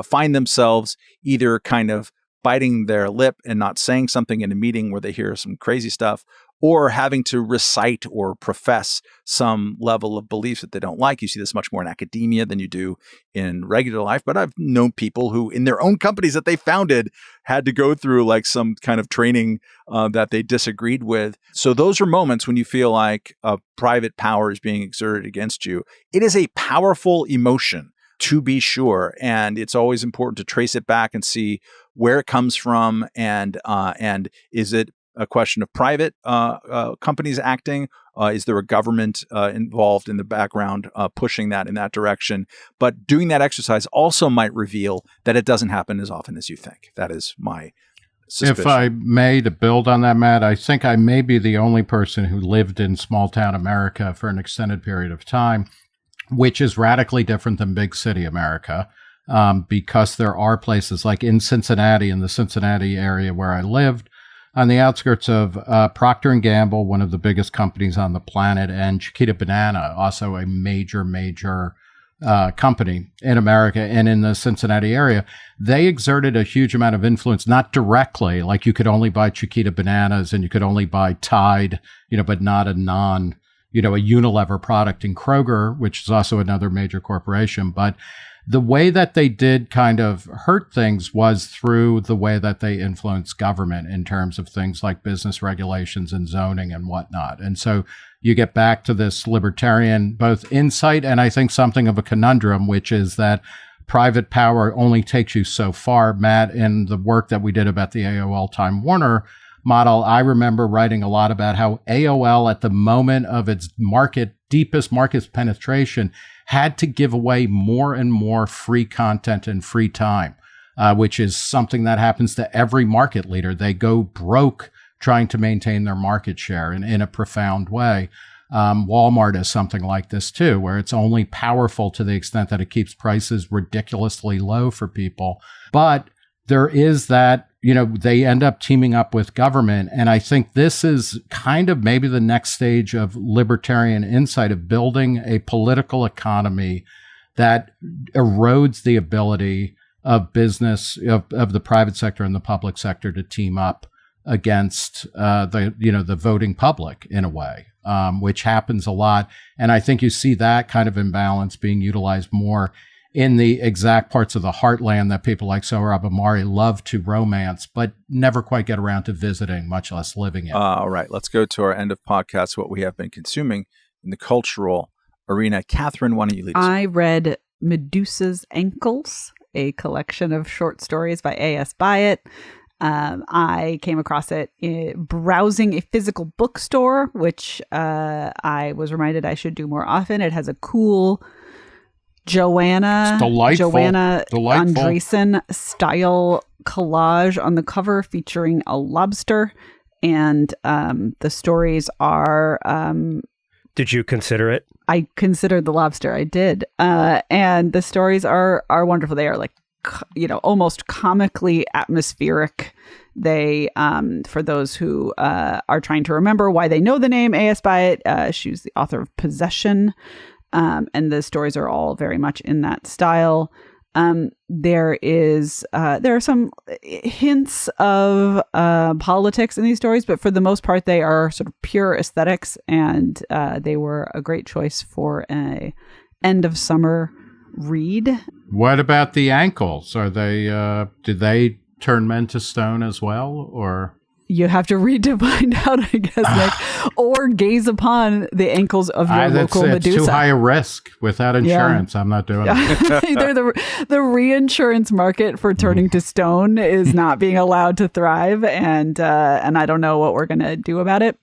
find themselves either kind of biting their lip and not saying something in a meeting where they hear some crazy stuff, or having to recite or profess some level of beliefs that they don't like. You see this much more in academia than you do in regular life. But I've known people who in their own companies that they founded had to go through like some kind of training that they disagreed with. So those are moments when you feel like private power is being exerted against you. It is a powerful emotion, to be sure. And it's always important to trace it back and see where it comes from. And is it a question of private companies acting? Is there a government involved in the background pushing that in that direction? But doing that exercise also might reveal that it doesn't happen as often as you think. That is my suspicion. If I may, to build on that, Matt, I think I may be the only person who lived in small town America for an extended period of time, which is radically different than big city America, because there are places like in Cincinnati, in the Cincinnati area where I lived, on the outskirts of Procter & Gamble, one of the biggest companies on the planet, and Chiquita Banana, also a major company in America and in the Cincinnati area. They exerted a huge amount of influence, not directly, like you could only buy Chiquita Bananas and you could only buy Tide, but not a Unilever product in Kroger, which is also another major corporation. But the way that they did kind of hurt things was through the way that they influenced government in terms of things like business regulations and zoning and whatnot. And so you get back to this libertarian both insight and I think something of a conundrum, which is that private power only takes you so far. Matt, in the work that we did about the AOL Time Warner model, I remember writing a lot about how AOL at the moment of its deepest market penetration had to give away more and more free content and free time, which is something that happens to every market leader. They go broke trying to maintain their market share in a profound way. Walmart is something like this too, where it's only powerful to the extent that it keeps prices ridiculously low for people. But there is that, they end up teaming up with government. And I think this is kind of maybe the next stage of libertarian insight, of building a political economy that erodes the ability of business, of the private sector and the public sector to team up against the voting public in a way, which happens a lot. And I think you see that kind of imbalance being utilized more in the exact parts of the heartland that people like Sohrab Ahmari love to romance, but never quite get around to visiting, much less living in. All right, let's go to our end of podcast, what we have been consuming in the cultural arena. Katherine, why don't you lead us? I read Medusa's Ankles, a collection of short stories by A.S. Byatt. I came across it browsing a physical bookstore, which I was reminded I should do more often. It has a cool Joanna Andresen style collage on the cover featuring a lobster. And the stories are... Did you consider it? I considered the lobster. I did. And the stories are wonderful. They are like, almost comically atmospheric. They, for those who are trying to remember why they know the name A.S. Byatt, she's the author of Possession. And the stories are all very much in that style. There are some hints of politics in these stories, but for the most part, they are sort of pure aesthetics, and they were a great choice for a end of summer read. What about the ankles? Are they? Did they turn men to stone as well, or? You have to read to find out, I guess, Nick, or gaze upon the ankles of your local Medusa. It's too high a risk without insurance. Yeah. I'm not doing it. Either the reinsurance market for turning to stone is not being allowed to thrive, and I don't know what we're going to do about it.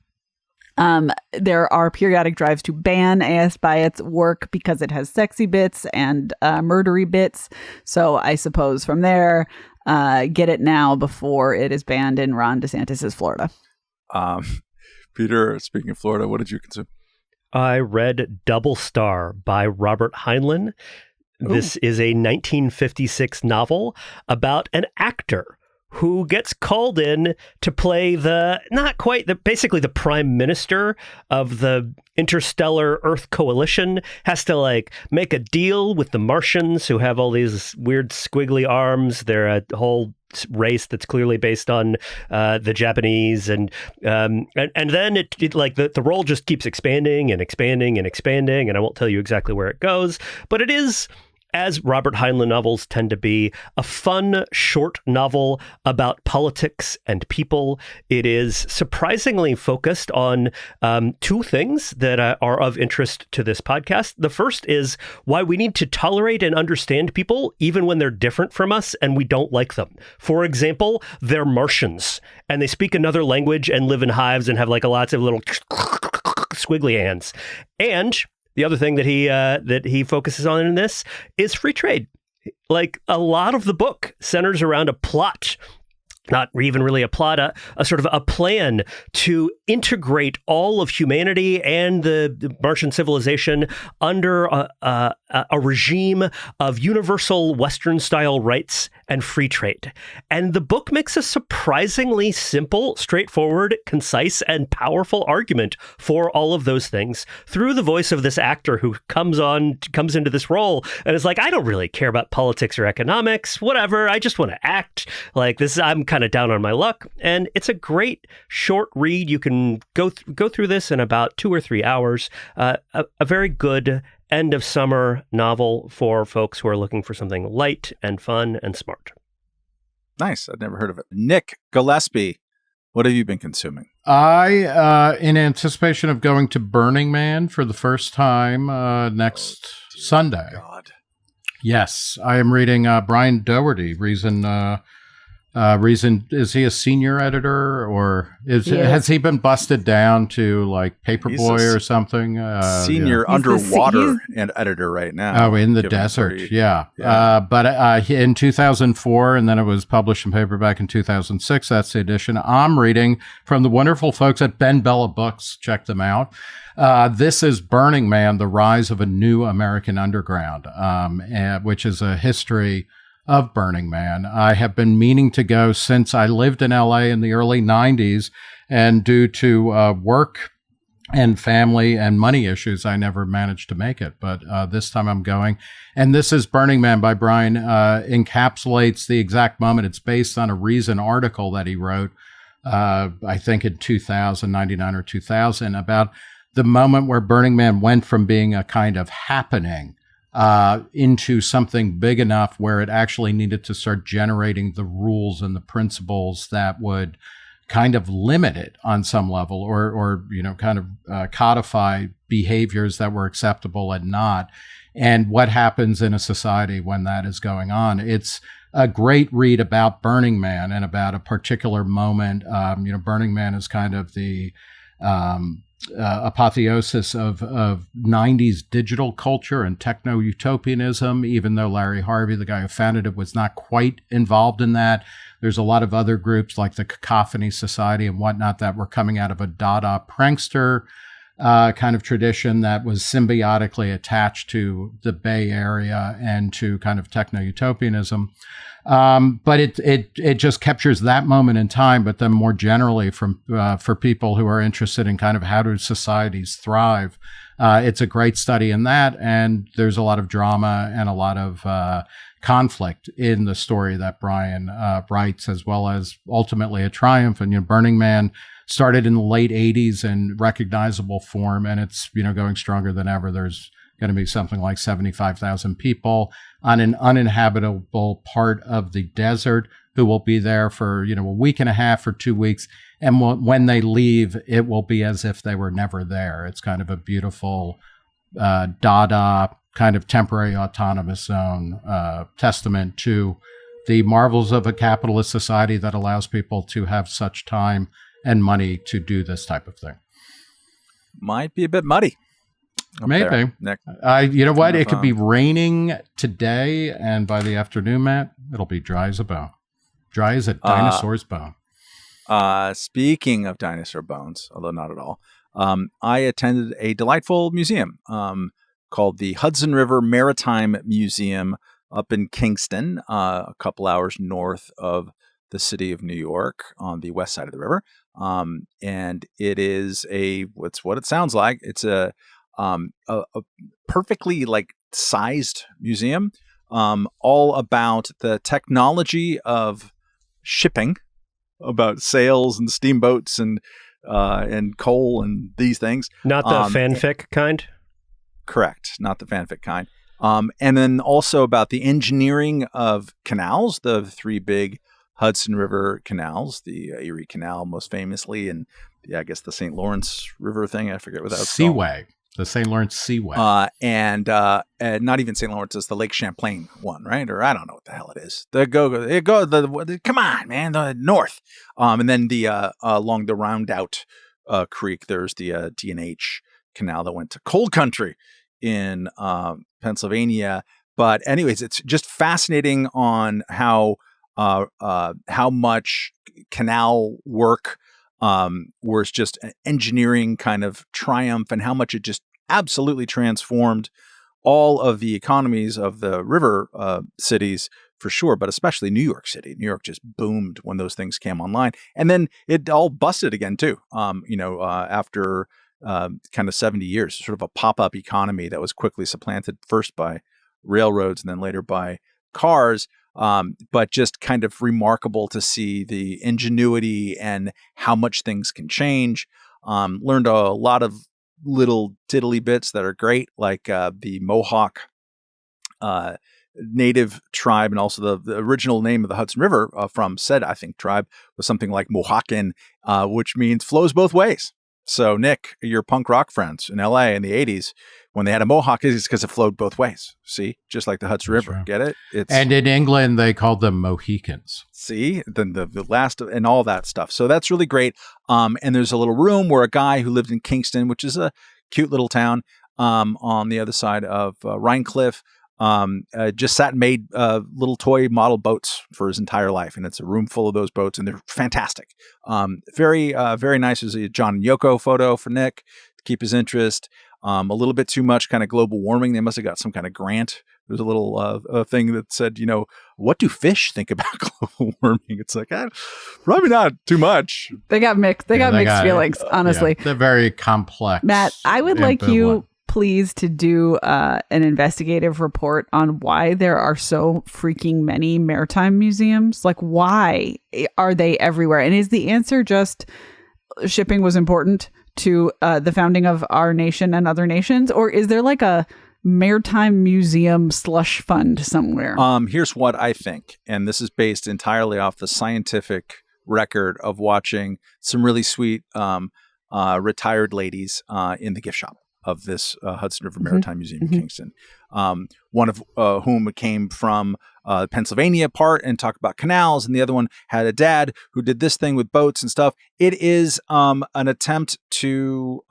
There are periodic drives to ban A.S. Byatt's work because it has sexy bits and murdery bits. So I suppose from there, get it now before it is banned in Ron DeSantis' Florida. Peter, speaking of Florida, what did you consume? I read Double Star by Robert Heinlein. This is a 1956 novel about an actor who gets called in to play basically the prime minister of the interstellar Earth coalition, has to make a deal with the Martians who have all these weird squiggly arms. They're a whole race that's clearly based on the Japanese, and then the role just keeps expanding and expanding and expanding, and I won't tell you exactly where it goes, but it is, as Robert Heinlein novels tend to be, a fun, short novel about politics and people. It is surprisingly focused on two things that are of interest to this podcast. The first is why we need to tolerate and understand people even when they're different from us and we don't like them. For example, they're Martians and they speak another language and live in hives and have lots of little squiggly hands. And the other thing that he focuses on in this is free trade. A lot of the book centers around a plot, not even really a plot, a sort of a plan to integrate all of humanity and the Martian civilization under a regime of universal Western-style rights and free trade. And the book makes a surprisingly simple, straightforward, concise, and powerful argument for all of those things through the voice of this actor who comes into this role and is like, I don't really care about politics or economics, whatever. I just want to act like this. I'm kind of down on my luck. And it's a great short read. You can go through this in about 2 or 3 hours. A very good end of summer novel for folks who are looking for something light and fun and smart. Nice. I'd never heard of it. Nick Gillespie, What have you been consuming? In anticipation of going to Burning Man for the first time next Sunday. God. Yes, I am reading Brian Doherty, Reason. Is he a senior editor, or has he been busted down to like Paperboy or something? Senior underwater and editor right now. Oh, in the desert, but in 2004, and then it was published in paperback in 2006. That's the edition I'm reading from the wonderful folks at Ben Bella Books. Check them out. This is Burning Man: The Rise of a New American Underground, which is a history of Burning Man. I have been meaning to go since I lived in LA in the early 90s, and due to work and family and money issues, I never managed to make it. But this time I'm going. And This is Burning Man by Brian encapsulates the exact moment. It's based on a Reason article that he wrote, I think in 99 or 2000, about the moment where Burning Man went from being a kind of happening into something big enough where it actually needed to start generating the rules and the principles that would kind of limit it on some level, or kind of codify behaviors that were acceptable and not, and what happens in a society when that is going on. It's a great read about Burning Man and about a particular moment. Burning Man is kind of the apotheosis of 90s digital culture and techno-utopianism, even though Larry Harvey, the guy who founded it, was not quite involved in that. There's a lot of other groups like the Cacophony Society and whatnot that were coming out of a Dada prankster kind of tradition that was symbiotically attached to the Bay Area and to kind of techno-utopianism. But it just captures that moment in time, but then more generally for people who are interested in kind of how do societies thrive. It's a great study in that, and there's a lot of drama and a lot of conflict in the story that Brian writes, as well as ultimately a triumph. And Burning Man started in the late 80s in recognizable form, and it's going stronger than ever. There's going to be something like 75,000 people on an uninhabitable part of the desert who will be there for, a week and a half or 2 weeks. And when they leave, it will be as if they were never there. It's kind of a beautiful Dada kind of temporary autonomous zone testament to the marvels of a capitalist society that allows people to have such time and money to do this type of thing. Might be a bit muddy. Maybe. You know what? It could be raining today, and by the afternoon, Matt, it'll be dry as a bone. Dry as a dinosaur's bone. Speaking of dinosaur bones, although not at all, I attended a delightful museum called the Hudson River Maritime Museum up in Kingston, a couple hours north of the city of New York on the west side of the river. And it is it's what it sounds like. It's a perfectly sized museum, all about the technology of shipping, about sails and steamboats and coal and these things. Not the fanfic kind? Correct. Not the fanfic kind. And then also about the engineering of canals, the three big Hudson River canals, the Erie Canal most famously, and I guess the St. Lawrence River thing. I forget what that's called. Seaway. The St. Lawrence Seaway. And not even St. Lawrence, it's the Lake Champlain one, right? Or I don't know what the hell it is. Come on, man, the north. And then along the Roundout Creek, there's the D&H Canal that went to Coal Country in Pennsylvania. But anyways, it's just fascinating on how much canal work was just an engineering kind of triumph, and how much it just absolutely transformed all of the economies of the river cities for sure, but especially New York City. New York just boomed when those things came online, and then it all busted again too. After kind of 70 years, sort of a pop-up economy that was quickly supplanted first by railroads and then later by cars. But just kind of remarkable to see the ingenuity and how much things can change. Learned a lot of little tiddly bits that are great, like the Mohawk native tribe, and also the original name of the Hudson River from said, I think, tribe was something like Mohawken, which means flows both ways. So, Nick, your punk rock friends in LA in the 80s, when they had a Mohawk, it's because it flowed both ways. See? Just like the Hudson River. Right. Get it? And in England, they called them Mohicans. See? Then the last and all that stuff. So that's really great. And there's a little room where a guy who lived in Kingston, which is a cute little town on the other side of Rhinecliff, just sat and made little toy model boats for his entire life. And it's a room full of those boats, and they're fantastic. Very nice. There's a John and Yoko photo for Nick to keep his interest. A little bit too much kind of global warming. They must have got some kind of grant. There's a little thing that said, what do fish think about global warming? It's like, probably not too much. They got mixed feelings, honestly. Yeah, they're very complex. Matt, I would like you please to do an investigative report on why there are so freaking many maritime museums. Like, why are they everywhere? And is the answer just shipping was important to the founding of our nation and other nations? Or is there like a maritime museum slush fund somewhere? Here's what I think, and this is based entirely off the scientific record of watching some really sweet retired ladies in the gift shop of this Hudson River Maritime Museum in Kingston. One of whom came from Pennsylvania part and talked about canals, and the other one had a dad who did this thing with boats and stuff. It is an attempt to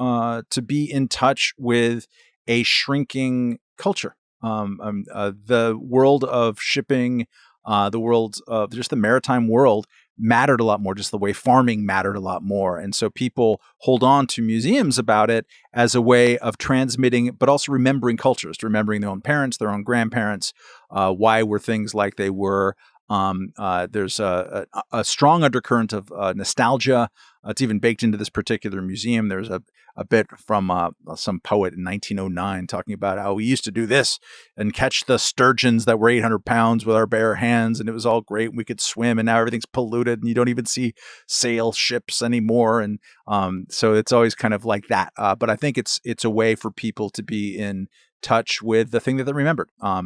be in touch with a shrinking culture. The world of shipping, the world of just the maritime world mattered a lot more, just the way farming mattered a lot more. And so people hold on to museums about it as a way of transmitting, but also remembering cultures, remembering their own parents, their own grandparents, why were things like they were. There's a strong undercurrent of nostalgia. It's even baked into this particular museum. There's a bit from some poet in 1909 talking about how we used to do this and catch the sturgeons that were 800 pounds with our bare hands, and it was all great. We could swim, and now everything's polluted, and you don't even see sail ships anymore. And so it's always kind of like that. But I think it's a way for people to be in touch with the thing that they remembered. I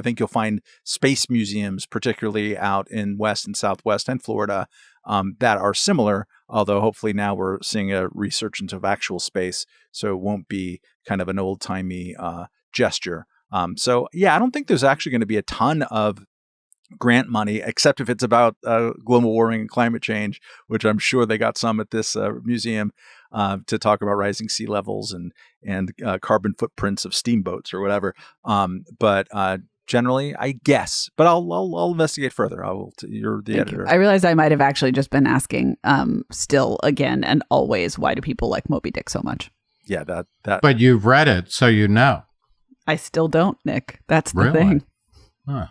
think you'll find space museums, particularly out in West and Southwest and Florida, that are similar, although hopefully now we're seeing a resurgence of actual space, so it won't be kind of an old-timey gesture. I don't think there's actually going to be a ton of grant money, except if it's about global warming and climate change, which I'm sure they got some at this museum to talk about rising sea levels and carbon footprints of steamboats or whatever. But generally, I guess. But I'll investigate further. You're the editor. I realized I might have actually just been asking still again and always, why do people like Moby Dick so much? Yeah, that. But you've read it, so you know. I still don't, Nick. That's the Really? thing. Huh.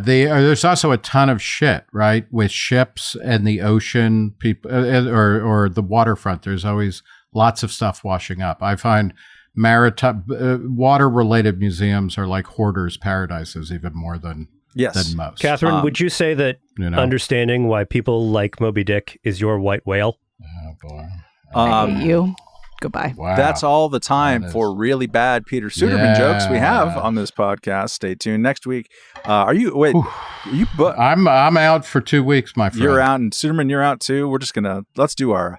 There's also a ton of shit, right, with ships and the ocean, people or the waterfront. There's always lots of stuff washing up. I find maritime water-related museums are like hoarders' paradises, even more than most. Katherine, would you say that understanding why people like Moby Dick is your white whale? Oh boy, I hate you. Goodbye. Wow. That's all the time for really bad Peter Suderman jokes we have on this podcast. Stay tuned next week. Are you I'm out for 2 weeks, my friend. You're out, and Suderman, you're out too. We're just let's do our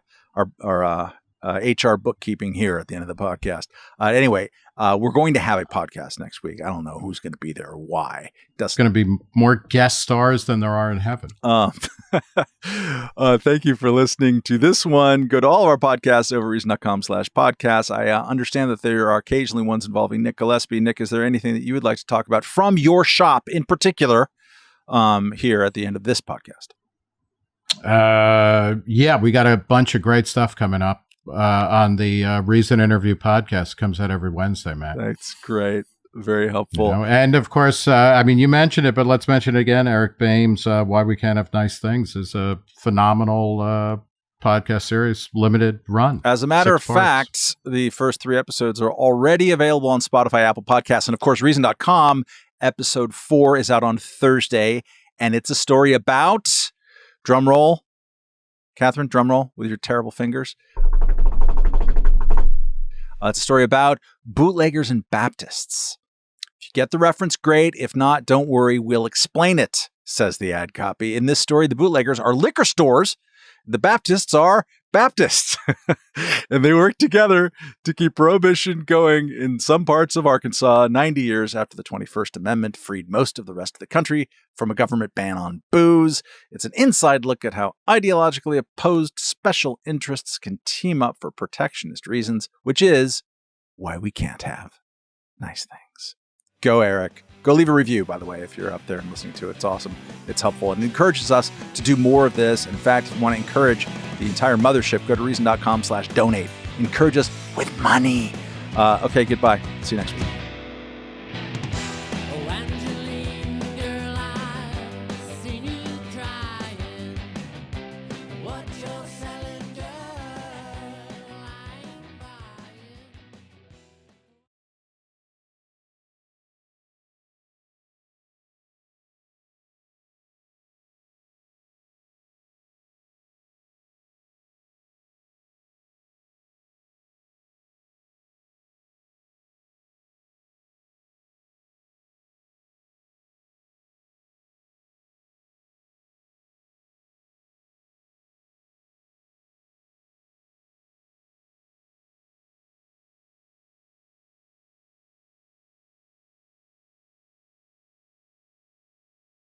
HR bookkeeping here at the end of the podcast. Anyway, we're going to have a podcast next week. I don't know who's going to be there or why. It's going to be more guest stars than there are in heaven. Thank you for listening to this one. Go to all of our podcasts over reason.com/podcast. I understand that there are occasionally ones involving Nick Gillespie. Nick, is there anything that you would like to talk about from your shop in particular here at the end of this podcast? We got a bunch of great stuff coming up on the Reason Interview podcast. Comes out every Wednesday, Matt. That's great. Very helpful. And of course, you mentioned it, but let's mention it again. Eric Bame's Why We Can't Have Nice Things is a phenomenal podcast series, limited run. As a matter of fact, the first 3 episodes are already available on Spotify, Apple Podcasts, and of course, Reason.com. Episode 4 is out on Thursday, and it's a story about... Drum roll. Katherine, drum roll with your terrible fingers. It's a story about bootleggers and Baptists. you get the reference, great. If not, don't worry, we'll explain it, says the ad copy. In this story, the bootleggers are liquor stores. The Baptists are Baptists. And they work together to keep prohibition going in some parts of Arkansas 90 years after the 21st Amendment freed most of the rest of the country from a government ban on booze. It's an inside look at how ideologically opposed special interests can team up for protectionist reasons, which is why we can't have nice things. Go, Eric. Go leave a review, by the way, if you're up there and listening to it. It's awesome. It's helpful and encourages us to do more of this. In fact, if you want to encourage the entire mothership, go to reason.com/donate. Encourage us with money. Okay, goodbye. See you next week.